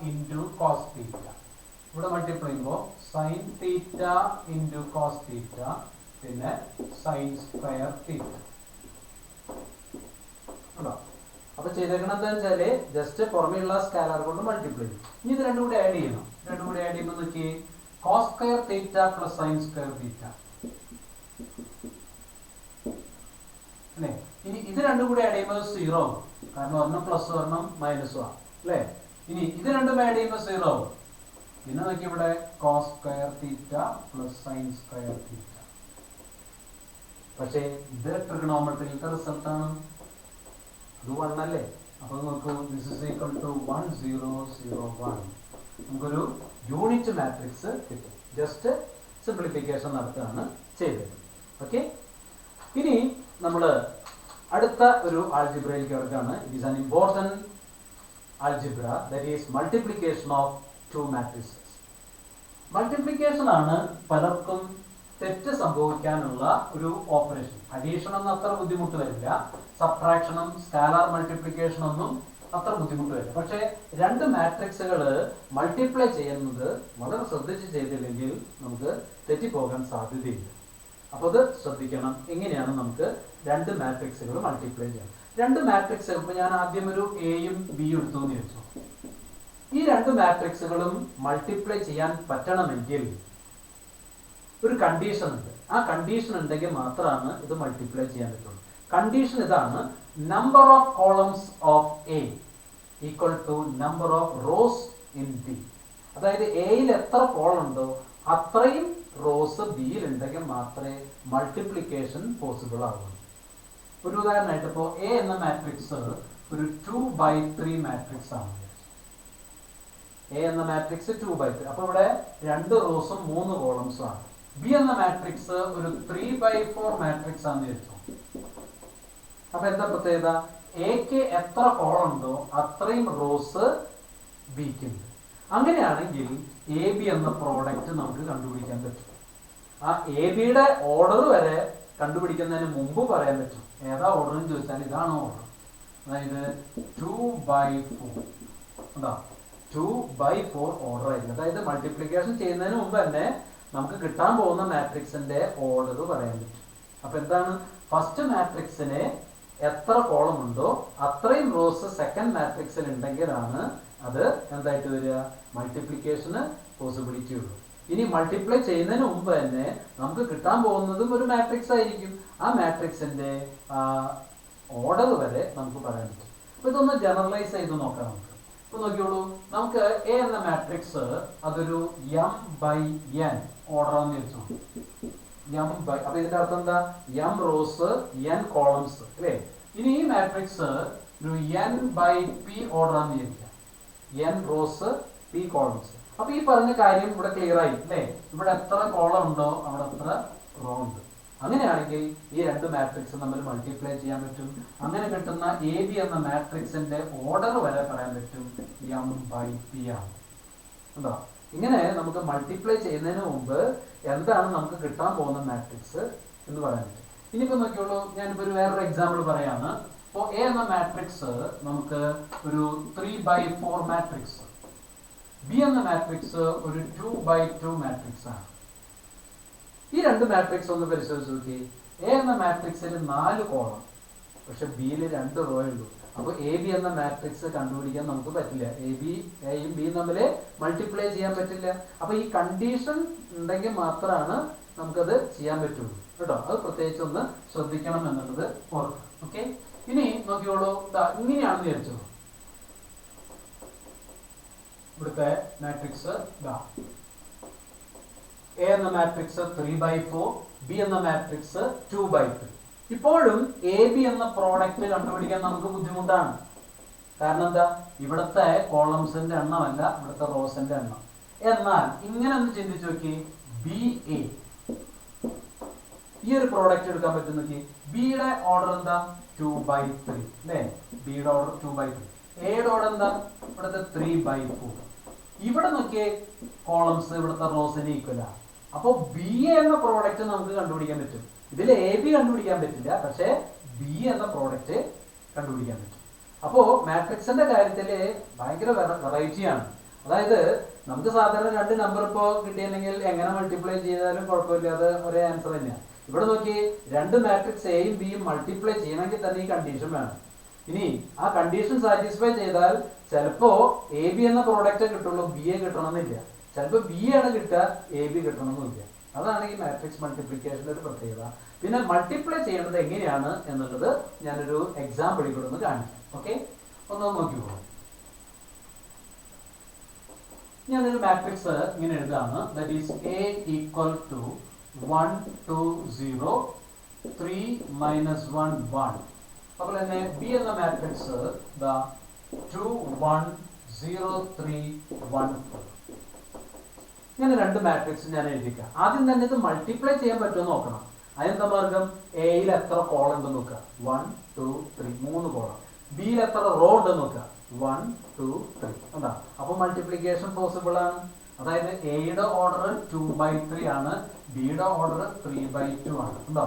into cos θ. ഇവിടെ മൾട്ടിപ്ലൈ ചെയ്യുമ്പോൾ sin θ ഇൻറ്റു cos θ പിന്നെ sin സ്ക്വയർ θ. ഉണ്ടോ? അപ്പൊ ചെയ്തേക്കണത് വെച്ചാല് ജസ്റ്റ് പുറമെയുള്ള സ്കാലർ കൊണ്ട് മൾട്ടിപ്ലൈ ചെയ്യും. ഇനി ഇത് രണ്ടും കൂടി ആഡ് ചെയ്യണം. രണ്ടും കൂടി ആഡ് ചെയ്യുമ്പോൾ നോക്കി cos square θ plus sin square θ അല്ലേ. ഇനി ഇത് രണ്ടും കൂടി ആഡ് ചെയ്യുമ്പോൾ 0, കാരണം ഒരെണ്ണം പ്ലസ് ഒരെണ്ണം മൈനസും ആണ് അല്ലേ. ഇനി ഇത് രണ്ടും ആഡ് ചെയ്യുമ്പോൾ 0. പിന്നെ നോക്കി ഇവിടെ cos square θ plus sin square θ. പക്ഷേ ഇത് ട്രിഗണോമെട്രിയിലത്തെ റിസൾട്ടാണ്, അത് 1 അല്ലേ. അപ്പൊ നോക്കൂ, ദിസ് ഇസ് ഈക്വൽ ടു 1 0 0 1. നമുക്കൊരു യൂണിറ്റ് മാട്രിക്സ് കിട്ടും. ജസ്റ്റ് സിംപ്ലിഫിക്കേഷൻ നടത്തുകയാണ് ചെയ്തത്. ഓക്കെ, ഇനി നമ്മൾ അടുത്ത ഒരു ആൾജിബ്രയിലേക്ക് കിടക്കുകയാണ്. It is an important algebra, that is multiplication of 2 matrixes. Multiplication ആണ് പലർക്കും തെറ്റ് സംഭവിക്കാനുള്ള ഒരു ഓപ്പറേഷൻ. അഡീഷൻ ഒന്നും അത്ര ബുദ്ധിമുട്ട് വരില്ല, സബ്ട്രാക്ഷനും സ്കാലാർ മൾട്ടിപ്ലിക്കേഷൻ ഒന്നും അത്ര ബുദ്ധിമുട്ട് വരില്ല. പക്ഷേ രണ്ട് മാട്രിക്സുകൾ മൾട്ടിപ്ലൈ ചെയ്യുന്നത് വളരെ ശ്രദ്ധിച്ച് ചെയ്തില്ലെങ്കിൽ നമുക്ക് തെറ്റിപ്പോകാൻ സാധ്യതയുണ്ട്. അപ്പോൾ അത് ശ്രദ്ധിക്കണം. എങ്ങനെയാണ് നമുക്ക് രണ്ട് മാട്രിക്സുകൾ മൾട്ടിപ്ലൈ ചെയ്യാം? രണ്ട് മാട്രിക്സുകൾ, ഇപ്പോൾ ഞാൻ ആദ്യം ഒരു എയും ബിയും എടുത്തു എന്ന് വെച്ചു. ഈ രണ്ട് മാട്രിക്സുകളും മൾട്ടിപ്ലൈ ചെയ്യാൻ പറ്റണമെങ്കിൽ ഒരു കണ്ടീഷൻ ഉണ്ട്. ആ കണ്ടീഷൻ ഉണ്ടെങ്കിൽ മാത്രമാണ് ഇത് മൾട്ടിപ്ലൈ ചെയ്യാൻ പറ്റുള്ളൂ. കണ്ടീഷൻ ഇതാണ്: number of columns of A equal to number of rows in B. അതായത് എയിൽ എത്ര കോളം ഉണ്ടോ അത്രയും റോസ് ബിയിൽ ഉണ്ടെങ്കിൽ മാത്രമേ മൾട്ടിപ്ലിക്കേഷൻ പോസിബിൾ ആകുള്ളൂ. ഒരു ഉദാഹരണമായിട്ട് ഇപ്പോൾ എ എന്ന മാട്രിക്സ് ഒരു 2/3 മാട്രിക്സ് ആണ്. എ എന്ന മാട്രിക്സ് 2/3. അപ്പൊ ഇവിടെ 2 റോസും 3 കോളംസും ആണ്. ബി എന്ന മാട്രിക്സ് ഒരു 3/4 മാട്രിക്സ് ആണെന്ന് വെച്ചു. അപ്പൊ എന്താ പ്രത്യേകത? എക്ക് എത്ര കോളം ഉണ്ടോ അത്രയും റോസ് ബിക്ക് ഉണ്ട്. അങ്ങനെയാണെങ്കിൽ എ ബി എന്ന പ്രോഡക്റ്റ് നമുക്ക് കണ്ടുപിടിക്കാൻ പറ്റും. ആ എ ബിയുടെ ഓർഡർ വരെ കണ്ടുപിടിക്കുന്നതിന് മുമ്പ് പറയാൻ പറ്റും. ഏതാ ഓർഡർ എന്ന് ചോദിച്ചാൽ ഇതാണ് ഓർഡർ. അതായത് 2/4 ഉണ്ടോ? 2/4 ഓർഡർ ആയിരിക്കും. അതായത് മൾട്ടിപ്ലിക്കേഷൻ ചെയ്യുന്നതിന് മുമ്പ് തന്നെ നമുക്ക് കിട്ടാൻ പോകുന്ന മാട്രിക്സിന്റെ ഓർഡർ പറയാൻ പറ്റും. അപ്പൊ എന്താണ്? ഫസ്റ്റ് മാട്രിക്സിന് എത്ര കോളം ഉണ്ടോ അത്രയും റോസ് സെക്കൻഡ് മാട്രിക്സിൽ ഉണ്ടെങ്കിലാണ് അത് എന്തായിട്ട് വരിക? മൾട്ടിപ്ലിക്കേഷന് പോസിബിലിറ്റി ഉള്ളൂ. ഇനി മൾട്ടിപ്ലൈ ചെയ്യുന്നതിന് മുമ്പ് തന്നെ നമുക്ക് കിട്ടാൻ പോകുന്നതും ഒരു മാട്രിക്സ് ആയിരിക്കും. ആ മാട്രിക്സിന്റെ ഓർഡർ വരെ നമുക്ക് പറയാൻ പറ്റും. അപ്പൊ ഇതൊന്ന് ജനറലൈസ് ചെയ്ത് നോക്കാം നമുക്ക്. ഇപ്പൊ നോക്കിയോളൂ, നമുക്ക് എ എന്ന മാട്രിക്സ് അതൊരു m by n ഓർഡർ ആണെന്ന് വെച്ചോ. m by, അപ്പൊ ഇതിന്റെ അർത്ഥം എന്താ? m റോസ് n കോളംസ് അല്ലേ. ഇനി ഈ മാട്രിക്സ് ഒരു n by p ഓർഡർ ആണെന്ന് വിചാരിക്കാം. n rose p columns. അപ്പൊ ഈ പറഞ്ഞ കാര്യം ഇവിടെ ക്ലിയർ ആയി അല്ലേ. ഇവിടെ എത്ര കോളം ഉണ്ടോ അവിടെ എത്ര റോ ഉണ്ട്. അങ്ങനെയാണെങ്കിൽ ഈ രണ്ട് മാട്രിക്സ് നമ്മൾ മൾട്ടിപ്ലൈ ചെയ്യാൻ പറ്റും. അങ്ങനെ കിട്ടുന്ന എ ബി എന്ന മാട്രിക്സിന്റെ ഓർഡർ വരെ പറയാൻ പറ്റും m by p ആണ്. ഉണ്ടോ? ഇങ്ങനെ നമുക്ക് മൾട്ടിപ്ലൈ ചെയ്യുന്നതിന് മുമ്പ് എന്താണ് നമുക്ക് കിട്ടാൻ പോകുന്ന മാട്രിക്സ് എന്ന് പറയാൻ പറ്റും. ഇനിയിപ്പോ നോക്കിയോളൂ, ഞാനിപ്പോ ഒരു വേറൊരു എക്സാമ്പിൾ പറയാണ്. ഇപ്പോൾ എ എന്ന മാട്രിക്സ് നമുക്ക് ഒരു 3/4 മാട്രിക്സ്, ബി എന്ന മാട്രിക്സ് ഒരു 2/2 മാട്രിക്സ് ആണ്. ഈ രണ്ട് മാട്രിക്സ് ഒന്ന് പരിശോധിച്ച് നോക്കി. എ എന്ന മാട്രിക്സിൽ 4 കോളം, പക്ഷെ ബിയിൽ 2 റോ ഉള്ളൂ. അപ്പൊ എ ബി എന്ന മാട്രിക്സ് കണ്ടുപിടിക്കാൻ നമുക്ക് പറ്റില്ല. എയും ബിയും തമ്മിൽ മൾട്ടിപ്ലൈ ചെയ്യാൻ പറ്റില്ല. അപ്പൊ ഈ കണ്ടീഷൻ ഉണ്ടെങ്കിൽ മാത്രമാണ് നമുക്കത് ചെയ്യാൻ പറ്റുള്ളൂ കേട്ടോ. അത് പ്രത്യേകിച്ച് ഒന്ന് ശ്രദ്ധിക്കണം എന്നുള്ളത് ഓർക്കുക. ഓക്കെ, ഇനി നോക്കിയോളൂ, ഇങ്ങനെയാണെന്ന് വിചാരിച്ചോ. ഇവിടുത്തെ മാട്രിക്സ് എ എന്ന മാട്രിക്സ് 3/4, ബി എന്ന മാട്രിക്സ് 2/3. ഇപ്പോഴും എ ബി എന്ന പ്രോഡക്റ്റ് കണ്ടുപിടിക്കാൻ നമുക്ക് ബുദ്ധിമുട്ടാണ്. കാരണം എന്താ? ഇവിടുത്തെ കോളംസിന്റെ എണ്ണമല്ല ഇവിടുത്തെ റോസിന്റെ എണ്ണം. എന്നാൽ ഇങ്ങനെ ഒന്ന് ചിന്തിച്ചു നോക്കി, ബി എ ഈ ഒരു പ്രോഡക്റ്റ് എടുക്കാൻ പറ്റും നോക്കി. ബിയുടെ ഓർഡർ എന്താ? 2/3 അല്ലേ. ബിയുടെ ഓർഡർ 2/3. എയുടെ ഓർഡർ എന്താ? ഇവിടുത്തെ 3/4. ഇവിടെ നോക്കിയേ, കോളംസ് ഇവിടുത്തെ റോസിന് ഈക്വൽ ആണ്. അപ്പൊ ബി എന്ന പ്രോഡക്റ്റ് നമുക്ക് കണ്ടുപിടിക്കാൻ പറ്റും. ഇതിൽ എ ബി കണ്ടുപിടിക്കാൻ പറ്റില്ല, പക്ഷെ ബി എന്ന പ്രോഡക്റ്റ് കണ്ടുപിടിക്കാൻ പറ്റും. അപ്പോ മാട്രിക്സിന്റെ കാര്യത്തില് ഭയങ്കര വെറൈറ്റിയാണ്. അതായത് നമുക്ക് സാധാരണ രണ്ട് നമ്പർ ഇപ്പോ കിട്ടിയില്ലെങ്കിൽ എങ്ങനെ മൾട്ടിപ്ലൈ ചെയ്താലും കുഴപ്പമില്ല, അത് ഒരേ ആൻസർ തന്നെയാണ്. ഇവിടെ നോക്കി, രണ്ട് മാട്രിക്സ് എയും ബിയും മൾട്ടിപ്ലൈ ചെയ്യണമെങ്കിൽ തന്നെ ഈ കണ്ടീഷൻ വേണം. ഇനി ആ കണ്ടീഷൻ സാറ്റിസ്ഫൈ ചെയ്താൽ ചിലപ്പോ എ ബി എന്ന പ്രോഡക്റ്റ് കിട്ടുള്ളൂ, ബി എ കിട്ടണമെന്നില്ല. ചിലപ്പോൾ ബി ആണ് കിട്ടുക, എ ബി കിട്ടണമെന്നില്ല. അതാണ് ഈ മാട്രിക്സ് മൾട്ടിപ്ലിക്കേഷന്റെ ഒരു പ്രത്യേകത. പിന്നെ മൾട്ടിപ്ലൈ ചെയ്യേണ്ടത് എങ്ങനെയാണ് എന്നുള്ളത് ഞാനൊരു എക്സാമ്പിളിൽ കൂടെ ഒന്ന് കാണിക്കാം. ഓക്കെ, ഒന്ന് നോക്കിക്കോളൂ. ഞാനൊരു മാട്രിക്സ് ഇങ്ങനെ എഴുതാണ്. That is A equal to 1 2 0 3 -1 1. അപ്പോൾ തന്നെ ബി എന്ന മാട്രിക്സ് 2 1 0 3 1 4. ഇങ്ങനെ രണ്ട് മാട്രിക്സ് ഞാൻ എഴുതിക്കാം. ആദ്യം തന്നെ ഇത് മൾട്ടിപ്ലൈ ചെയ്യാൻ പറ്റുമോ നോക്കണം. അതെന്താ മാർഗം? എയിൽ എത്ര കോളം ഉണ്ട് നോക്കുക, 1 2 3, 3 കോളം. ബിയിൽ എത്ര റോ ഉണ്ട് നോക്കുക, 1 2 3. എന്താ? അപ്പൊ മൾട്ടിപ്ലിക്കേഷൻ പോസിബിൾ ആണ്. അതായത് എയുടെ ഓർഡർ 2/3 ആണ്, ബിയുടെ ഓർഡർ 3/2 ആണ്. ഉണ്ടോ?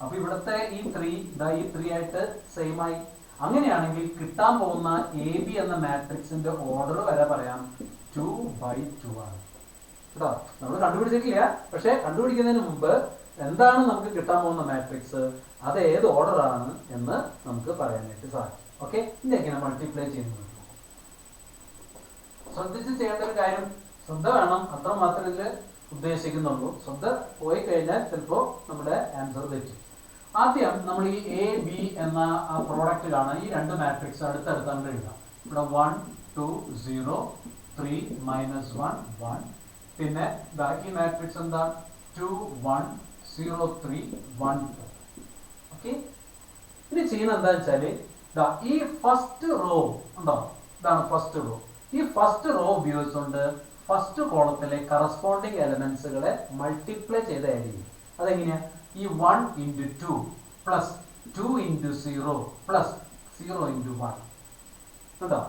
അപ്പൊ ഇവിടുത്തെ ഈ 3 ഈ 3 ആയിട്ട് സെയിം ആയി. അങ്ങനെയാണെങ്കിൽ കിട്ടാൻ പോകുന്ന എ ബി എന്ന മാട്രിക്സിന്റെ ഓർഡർ വരെ പറയാം 2/2 ആണ്. കേട്ടോ, നമ്മൾ കണ്ടുപിടിച്ചിട്ടില്ല, പക്ഷെ കണ്ടുപിടിക്കുന്നതിന് മുമ്പ് എന്താണ് നമുക്ക് കിട്ടാൻ പോകുന്ന മാട്രിക്സ്, അത് ഏത് ഓർഡർ ആണ് എന്ന് നമുക്ക് പറയാനായിട്ട് സാധിക്കും. ഓക്കെ, ഇതെങ്ങനെ മൾട്ടിപ്ലൈ ചെയ്യുന്നത് ശ്രദ്ധിച്ച് ചെയ്യേണ്ട ഒരു കാര്യം. ശ്രദ്ധ വേണം, അത്ര മാത്രമേ ഇതിൽ ഉദ്ദേശിക്കുന്നുള്ളൂ. ശ്രദ്ധ പോയി കഴിഞ്ഞാൽ ചിലപ്പോൾ നമ്മുടെ ആൻസർ തെറ്റും. ആദ്യം നമ്മൾ ഈ എ ബി എന്ന ആ പ്രോഡക്റ്റ് കാണാൻ ഈ രണ്ട് മാട്രിക്സ് അടുത്തടുത്താണ്ട് എഴുതാം. ഇവിടെ 1 2 0 3 -1 1. പിന്നെ ബാക്കി മാട്രിക്സ് എന്താ? 2 1 0 3 1 4. ഓക്കെ, ഇനി ചെയ്യുന്നത് എന്താ വെച്ചാല് ഈ ഫസ്റ്റ് റോ ഉണ്ടോ, ഇതാണ് ഫസ്റ്റ് റോ. ഈ ഫസ്റ്റ് റോ ഉപയോഗിച്ചുകൊണ്ട് ഫസ്റ്റ് കോളത്തിലെ കറസ്പോണ്ടിങ് എലമെന്റ്സുകളെ മൾട്ടിപ്ലൈ ചെയ്ത് ആഡ് ചെയ്യും. അതെങ്ങനെയാ? ഈ 1 × 2 പ്ലസ് 2 × 0 പ്ലസ് 0 × 1 ഉണ്ടോ.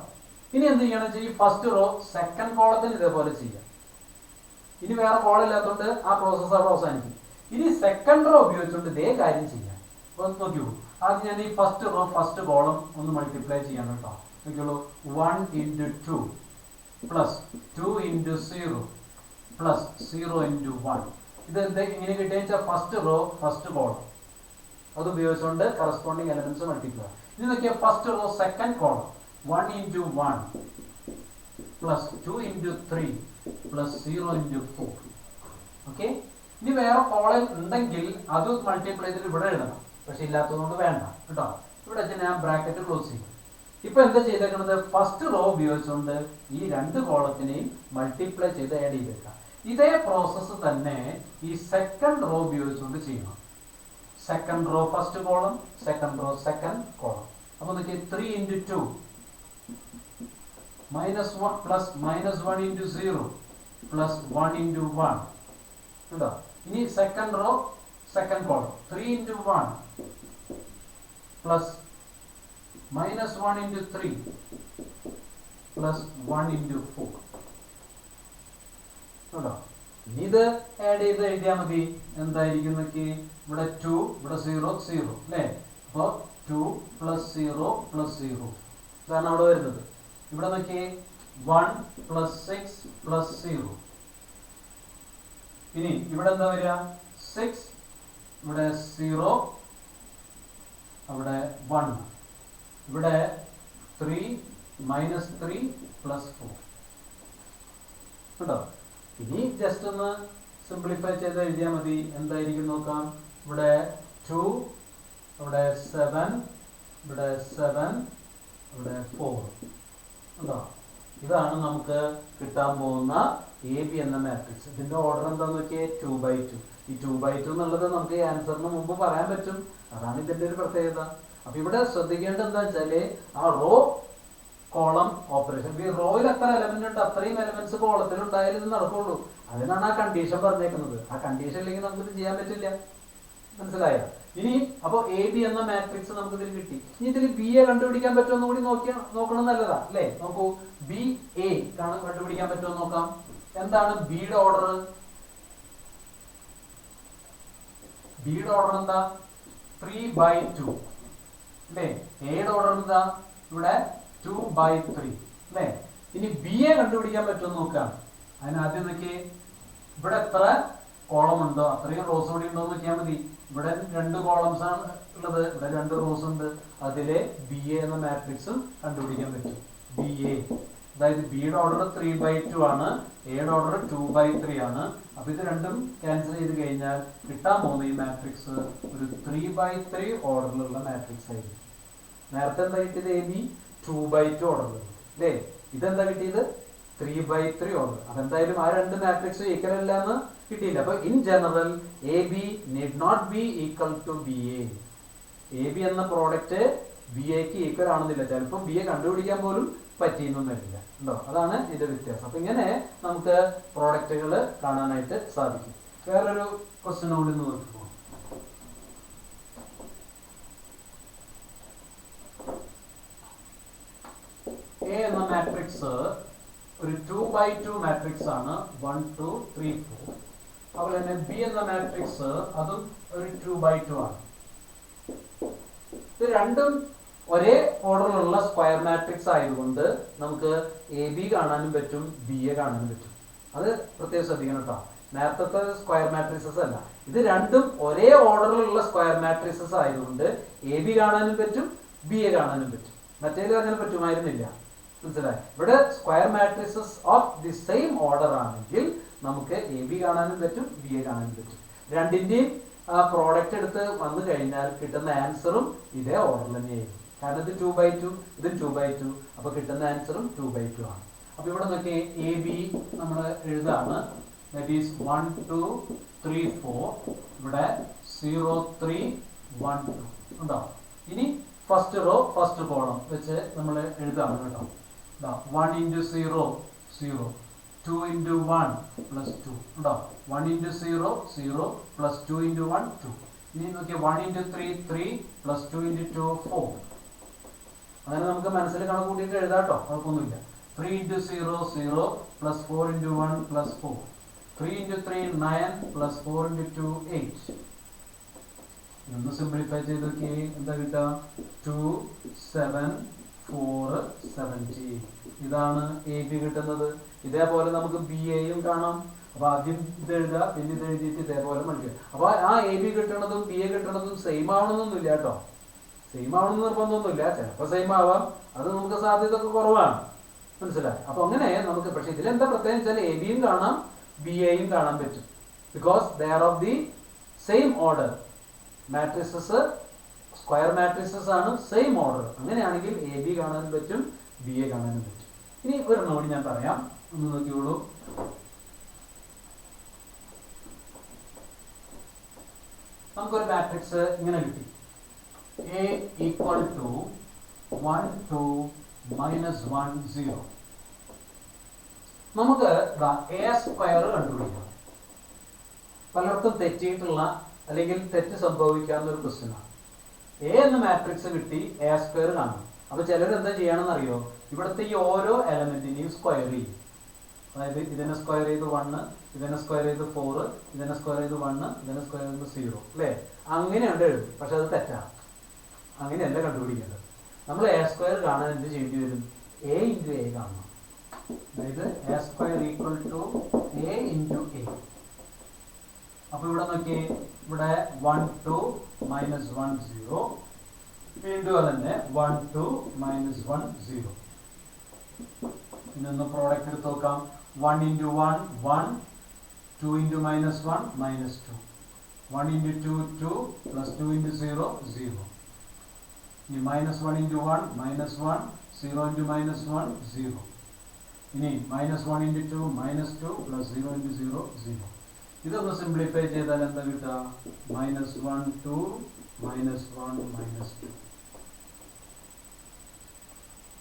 ഇനി എന്ത് ചെയ്യണം വെച്ചാൽ ഈ ഫസ്റ്റ് റോ സെക്കൻഡ് കോളത്തിന് ഇതേപോലെ ചെയ്യാം. ഇനി വേറെ കോളം ഇല്ലാത്തതുകൊണ്ട് ആ പ്രോസസ് അവിടെ അവസാനിക്കും. ഇനി സെക്കൻഡ് റോ ഉപയോഗിച്ചുകൊണ്ട് ഇതേ കാര്യം ചെയ്യാം. അപ്പൊ നോക്കിയോളൂ, ആദ്യം ഞാൻ ഈ ഫസ്റ്റ് റോ ഫസ്റ്റ് കോളം ഒന്ന് മൾട്ടിപ്ലൈ ചെയ്യണം കേട്ടോ. നോക്കിയോളൂ, 1 × 2 പ്ലസ് 2 × 0 പ്ലസ് 0 × 1. ഇത് എന്താ ഇങ്ങനെ കിട്ടിയ വെച്ചാൽ ഫസ്റ്റ് റോ ഫസ്റ്റ് കോളം അത് ഉപയോഗിച്ചുകൊണ്ട് കറസ്പോണ്ടിങ് എലമെന്റ്സ് മൾട്ടിപ്ലൈ. ഇനി നോക്കിയാൽ first row second column 1 × 1 plus 2 × 3 plus 0 × 4. Okay. ഇനി വേറെ കോളം ഉണ്ടെങ്കിൽ അത് മൾട്ടിപ്ലൈ ചെയ്തിട്ട് ഇവിടെ എഴുതണം, പക്ഷെ ഇല്ലാത്തതുകൊണ്ട് വേണ്ട കേട്ടോ. ഇവിടെ വെച്ച് ഞാൻ ബ്രാക്കറ്റ് ക്ലോസ് ചെയ്യും. ഇപ്പൊ എന്താ ചെയ്തേക്കുന്നത്, ഫസ്റ്റ് റോ ഉപയോഗിച്ചുകൊണ്ട് ഈ രണ്ട് കോളത്തിനെയും മൾട്ടിപ്ലൈ ചെയ്ത് ആഡ് ചെയ്തേക്കാം. ഇതേ പ്രോസസ്സ് തന്നെ ഈ സെക്കൻഡ് റോ ഉപയോഗിച്ചുകൊണ്ട് ചെയ്യണം. Second row first column, second row second column. അപ്പൊ നോക്കിയേ 3 into 2 -1 plus -1 into 0 plus 1 into 1 കേട്ടോ. ഇനി second row second column 3 into 1 plus -1 into 3 plus 1 into 4 കേട്ടോ. ഇനി ഇത് ആഡ് ചെയ്ത് എഴുതിയാൽ മതി. എന്തായിരിക്കും നോക്കി, ഇവിടെ 2 ഇവിടെ 0 0 അല്ലേ. അപ്പോൾ 2 plus 0 plus 0 ഇതാണ് അവിടെ വരുന്നത്. ഇവിടെ നോക്കി 1 plus 6 plus 0. ഇനി ഇവിടെ എന്താ വരിക, 6 ഇവിടെ 0 അവിടെ 1 ഇവിടെ 3 -3 plus 4 കേട്ടോ. ഇനി ജസ്റ്റ് ഒന്ന് സിംപ്ലിഫൈ ചെയ്ത് എഴുതിയാൽ മതി. എന്തായിരിക്കും നോക്കാം, ഇവിടെ 2 ഇവിടെ 7 ഇവിടെ 7 ഇവിടെ 4 ഉണ്ടോ. ഇതാണ് നമുക്ക് കിട്ടാൻ പോകുന്ന എ ബി എന്ന മാട്രിക്സ്. ഇതിന്റെ ഓർഡർ എന്താന്ന് നോക്കിയാൽ 2/2. ഈ 2/2 എന്നുള്ളത് നമുക്ക് ഈ ആൻസറിന് മുമ്പ് പറയാൻ പറ്റും. അതാണ് ഇതിന്റെ ഒരു പ്രത്യേകത. അപ്പൊ ഇവിടെ ശ്രദ്ധിക്കേണ്ടത് എന്താ വെച്ചാല് ആ റോ കോളം ഓപ്പറേഷൻ, ഈ റോയിൽ എത്ര എലമെന്റ് ഉണ്ട് അത്രയും എലമെന്റ്സ് കോളത്തിൽ ഉണ്ടായാലും ഇത് നടക്കുള്ളൂ. അതിനാണ് ആ കണ്ടീഷൻ പറഞ്ഞേക്കുന്നത്. ആ കണ്ടീഷൻ ഇല്ലെങ്കിൽ നമുക്കിത് ചെയ്യാൻ പറ്റില്ല. മനസ്സിലായോ? ഇനി അപ്പൊ എ ബി എന്ന മാട്രിക്സ് നമുക്ക് ഇതിൽ കിട്ടി. ഇനി ഇതിൽ ബി എ കണ്ടുപിടിക്കാൻ പറ്റുമെന്ന് കൂടി നോക്കണം, നല്ലതാ അല്ലേ. നോക്കൂ, ബി എ കണ്ടുപിടിക്കാൻ പറ്റുമോ നോക്കാം. എന്താണ് ബിയുടെ ഓർഡർ? ബിയുടെ ഓർഡർ എന്താ, 3/2 അല്ലേ. എയുടെ ഓർഡർ എന്താ, ഇവിടെ 2/3 അല്ലേ. ഇനി ബി എ കണ്ടുപിടിക്കാൻ പറ്റുമെന്ന് നോക്കാം. അതിനാദ്യം നോക്കി, ഇവിടെ എത്ര കോളം ഉണ്ടോ അത്രയും റോസ് കൂടി ഉണ്ടോ നോക്കിയാൽ മതി. ഇവിടെ 2 കോളംസ് ആണ് ഉള്ളത്, ഇവിടെ 2 റോസ് ഉണ്ട്. അതിലെ ബി എ എന്ന മാട്രിക്സും കണ്ടുപിടിക്കാൻ പറ്റും. ബി എ അതായത് ബിയുടെ ഓർഡർ 3/2 ആണ്, എയുടെ ഓർഡർ 2/3 ആണ്. അപ്പൊ ഇത് രണ്ടും ക്യാൻസൽ ചെയ്ത് കഴിഞ്ഞാൽ കിട്ടാൻ പോകുന്ന ഈ മാട്രിക്സ് ഒരു 3/3 ഓർഡറിലുള്ള മാട്രിക്സ് ആയിരിക്കും. നേരത്തെ എന്താ കിട്ടിയത്, എ ബി 2/2 ഓർഡർ അല്ലേ. ഇതെന്താ കിട്ടിയത്, 3/3 ഓർഡർ. അതെന്തായാലും ആ രണ്ട് മാട്രിക്സ് ഈക്വൽ അല്ല എന്ന് കിട്ടിയില്ല. അപ്പൊ in general A B need not be equal to B A. A B എന്ന പ്രോഡക്റ്റ് ബി എക്ക് ഈക്വൽ ആണെന്നില്ല. ചിലപ്പോൾ ബി എ കണ്ടുപിടിക്കാൻ പോലും പറ്റിയെന്നൊന്നും വരില്ല ഉണ്ടോ. അതാണ് ഇതിന്റെ വ്യത്യാസം. അപ്പൊ ഇങ്ങനെ നമുക്ക് പ്രോഡക്റ്റുകൾ കാണാനായിട്ട് സാധിക്കും. വേറൊരു ക്വസ്റ്റ്യൻ കൂടി നോക്കി പോകാം. എ എന്ന മാട്രിക്സ് ഒരു 2/2 മാട്രിക്സ് ആണ്, 1 2 3 4. അതുപോലെ തന്നെ ബി എന്ന മാട്രിക്സ് അതും ഒരു 2/2 ആണ്. ഇത് രണ്ടും ഒരേ ഓർഡറിലുള്ള സ്ക്വയർ മാട്രിക്സ് ആയതുകൊണ്ട് നമുക്ക് എ ബി കാണാനും പറ്റും, ബി എ കാണാനും പറ്റും. അത് പ്രത്യേകം ശ്രദ്ധിക്കണം കേട്ടോ. നേരത്തെ സ്ക്വയർ മാട്രിക്സസ് അല്ല, ഇത് രണ്ടും ഒരേ ഓർഡറിലുള്ള സ്ക്വയർ മാട്രിക്സസ് ആയതുകൊണ്ട് എ ബി കാണാനും പറ്റും, ബി എ കാണാനും പറ്റും. മറ്റേത് അങ്ങനെ പറ്റുമായിരുന്നില്ല. മനസ്സിലായി? ഇവിടെ square matrixes of the same order ആണെങ്കിൽ നമുക്ക് എ ബി കാണാനും പറ്റും, ബി എ കാണാനും പറ്റും. രണ്ടിന്റെയും പ്രോഡക്റ്റ് എടുത്ത് വന്നു കഴിഞ്ഞാൽ കിട്ടുന്ന ആൻസറും ഇതേ ഓർഡർ തന്നെയായിരിക്കും. കാരണം ഇത് 2/2 ഇതും 2/2, അപ്പൊ കിട്ടുന്ന ആൻസറും 2/2 ആണ്. അപ്പൊ ഇവിടെ നോക്കി എ ബി നമ്മൾ എഴുതാണ്. That is 1 2 3 4. ഇവിടെ 0 3 1 2 ഉണ്ടോ. ഇനി ഫസ്റ്റ് റോ ഫസ്റ്റ് കോളം വെച്ച് നമ്മൾ എഴുതാണ് കേട്ടോ. 1 into 0 0, 2 into 1 plus 2 ഉണ്ടോ. 1 into 0 0 plus 2 into 1 2. ഇനി നോക്കിയാൽ 1 into 3 3 plus 2 into 2 4. അങ്ങനെ നമുക്ക് മനസ്സിൽ കണക്ക് കൂട്ടിയിട്ട് എഴുതാം കേട്ടോ, കുഴപ്പമൊന്നുമില്ല. 3 into 0 0 plus 4 into 1 plus 4. 3 into 3 9 plus 4 into 2 8. ഇതൊന്ന് സിംപ്ലിഫൈ ചെയ്ത് നോക്കി എന്താ കിട്ടുക, 2 7 4 17. ഇതാണ് എ ബി കിട്ടുന്നത്. ഇതേപോലെ നമുക്ക് ബി എയും കാണാം. അപ്പൊ ആദ്യം ഇത് എഴുതുക, പിന്നെ ഇത് എഴുതിയിട്ട് ഇതേപോലെ മണിക്കുക. അപ്പൊ ആ എ ബി കിട്ടണതും ബി എ കിട്ടണതും സെയിം ആവണമെന്നൊന്നുമില്ല കേട്ടോ. സെയിം ആവണമെന്ന് നിർബന്ധമൊന്നുമില്ല. ചിലപ്പോൾ സെയിം ആവാം, അത് നമുക്ക് സാധ്യത ഒക്കെ കുറവാണ്. മനസ്സിലായി? അപ്പൊ അങ്ങനെ നമുക്ക്, പക്ഷെ ഇതിലെന്താ പ്രത്യേകം വെച്ചാൽ എ ബിയും കാണാം, ബി എയും കാണാൻ പറ്റും. because they are of the same order. Matrices square matrices ആണ്, സെയിം ഓർഡർ. അങ്ങനെയാണെങ്കിൽ എ ബി കാണാനും പറ്റും, ബി എ കാണാനും പറ്റും. ഇനി ഒരു നോടി ഞാൻ പറയാം, ഒന്ന് നോക്കിയോളൂ. നമുക്കൊരു മാട്രിക്സ് ഇങ്ങനെ കിട്ടി. A equal to 1 2 -1 0. നമുക്ക് എ സ്ക്വയർ കണ്ടുപിടിക്കണം. പലർക്കും തെറ്റിയിട്ടുള്ള അല്ലെങ്കിൽ തെറ്റ് സംഭവിക്കാവുന്ന ഒരു ക്വസ്റ്റ്യൻ ആണ്. എ എന്ന മാട്രിക്സ് കിട്ടി, എ സ്ക്വയർ കാണും. അപ്പൊ ചിലർ എന്താ ചെയ്യണമെന്ന് അറിയോ? ഇവിടുത്തെ ഈ ഓരോ എലമെന്റിനെയും സ്ക്വയർ ചെയ്യും. അതായത് ഇതിനെ സ്ക്വയർ ചെയ്ത് 1, ഇതിനെ സ്ക്വയർ ചെയ്ത് 4, ഇതിനെ സ്ക്വയർ ചെയ്ത് 1, ഇതിനെ സ്ക്വയർ ചെയ്ത് 0 അല്ലേ? അങ്ങനെയുണ്ട് എഴുതും. പക്ഷെ അത് തെറ്റാണ്. അങ്ങനെയല്ല കണ്ടുപിടിക്കേണ്ടത്. നമ്മൾ എ സ്ക്വയർ കാണാൻ എന്ത് ചെയ്യേണ്ടി വരും? എ ഇൻറ്റു എ കാണണം. അതായത് A square equal to A into A. അപ്പൊ ഇവിടെ നോക്കിയേ, ഇവിടെ 1 2 -1 0, വീണ്ടും അതന്നെ 1 2 -1 0. ഇന്നൊന്ന് പ്രോഡക്റ്റ് എടുത്ത് നോക്കാം. 1 × 1 1, 2 × -1 -2, 1 × 2 2, +2 × 0 0. ഇനി -1 × 1 -1, 0 × -1 0. ഇനി -1 × 2 -2, +0 × 0 0. ഇതൊന്ന് സിംപ്ലിഫൈ ചെയ്താൽ എന്താ കിട്ടുക? -1 2 -1 -2.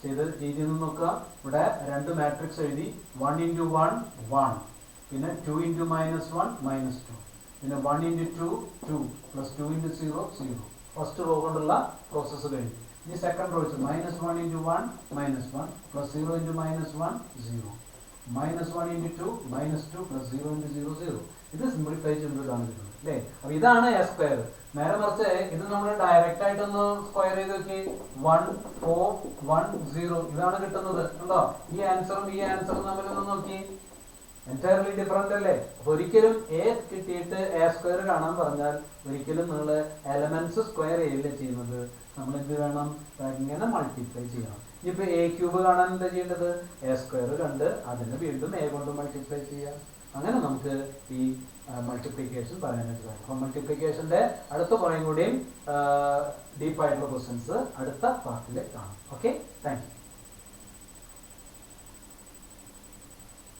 ചെയ്ത രീതി ഒന്ന് നോക്കുക. ഇവിടെ രണ്ട് മാട്രിക്സ് എഴുതി. 1 × 1 1, പിന്നെ 2 × -1 -2, പിന്നെ 1 × 2 2, +2 × 0 0. ഫസ്റ്റ് റോ കൊണ്ടുള്ള പ്രോസസ്സ് കഴിഞ്ഞു. ഇനി സെക്കൻഡ് റോ വെച്ച് -1 × 1 -1, +0 × -1 0, -1 × 2 -2, +0 × 0 0. ഇത് സിംപ്ലിഫൈ ചെയ്യുമ്പോഴാണ് കിട്ടുന്നത് അല്ലേ? അപ്പൊ ഇതാണ് എ സ്ക്വയർ. നേരെ മറിച്ച് ഇത് നമ്മൾ ഡയറക്റ്റ് ആയിട്ടൊന്ന് സ്ക്വയർ ചെയ്ത് നോക്കി. 1 4 1 0 ഇതാണ് കിട്ടുന്നത്. കണ്ടോ? ഈ ആൻസറും ഈ ആൻസറും തമ്മിലൊന്ന് നോക്കി, എൻറ്റയർലി ഡിഫറെന്റ് അല്ലേ? അപ്പൊ ഒരിക്കലും എ കിട്ടിയിട്ട് എ സ്ക്വയർ കാണാൻ പറഞ്ഞാൽ ഒരിക്കലും നിങ്ങൾ എലമെന്റ്സ് സ്ക്വയർ ചെയ്യില്ല ചെയ്യുന്നത്. നമ്മൾ എന്ത് വേണം? ഇങ്ങനെ മൾട്ടിപ്ലൈ ചെയ്യണം. ഇനിയിപ്പോ എ ക്യൂബ് കാണാൻ എന്താ ചെയ്യേണ്ടത്? എ സ്ക്വയർ കണ്ട് അതിന് വീണ്ടും എ കൊണ്ട് മൾട്ടിപ്ലൈ ചെയ്യാം. അങ്ങനെ നമുക്ക് ഈ മൾട്ടിപ്ലിക്കേഷൻ പറയാനായിട്ട് കഴിയും. അപ്പം മൾട്ടിപ്ലിക്കേഷന്റെ അടുത്ത കുറേ കൂടിയും ഡീപ്പായിട്ടുള്ള ക്വസ്റ്റ്യൻസ് അടുത്ത പാർട്ടിൽ കാണാം. Okay, thank you.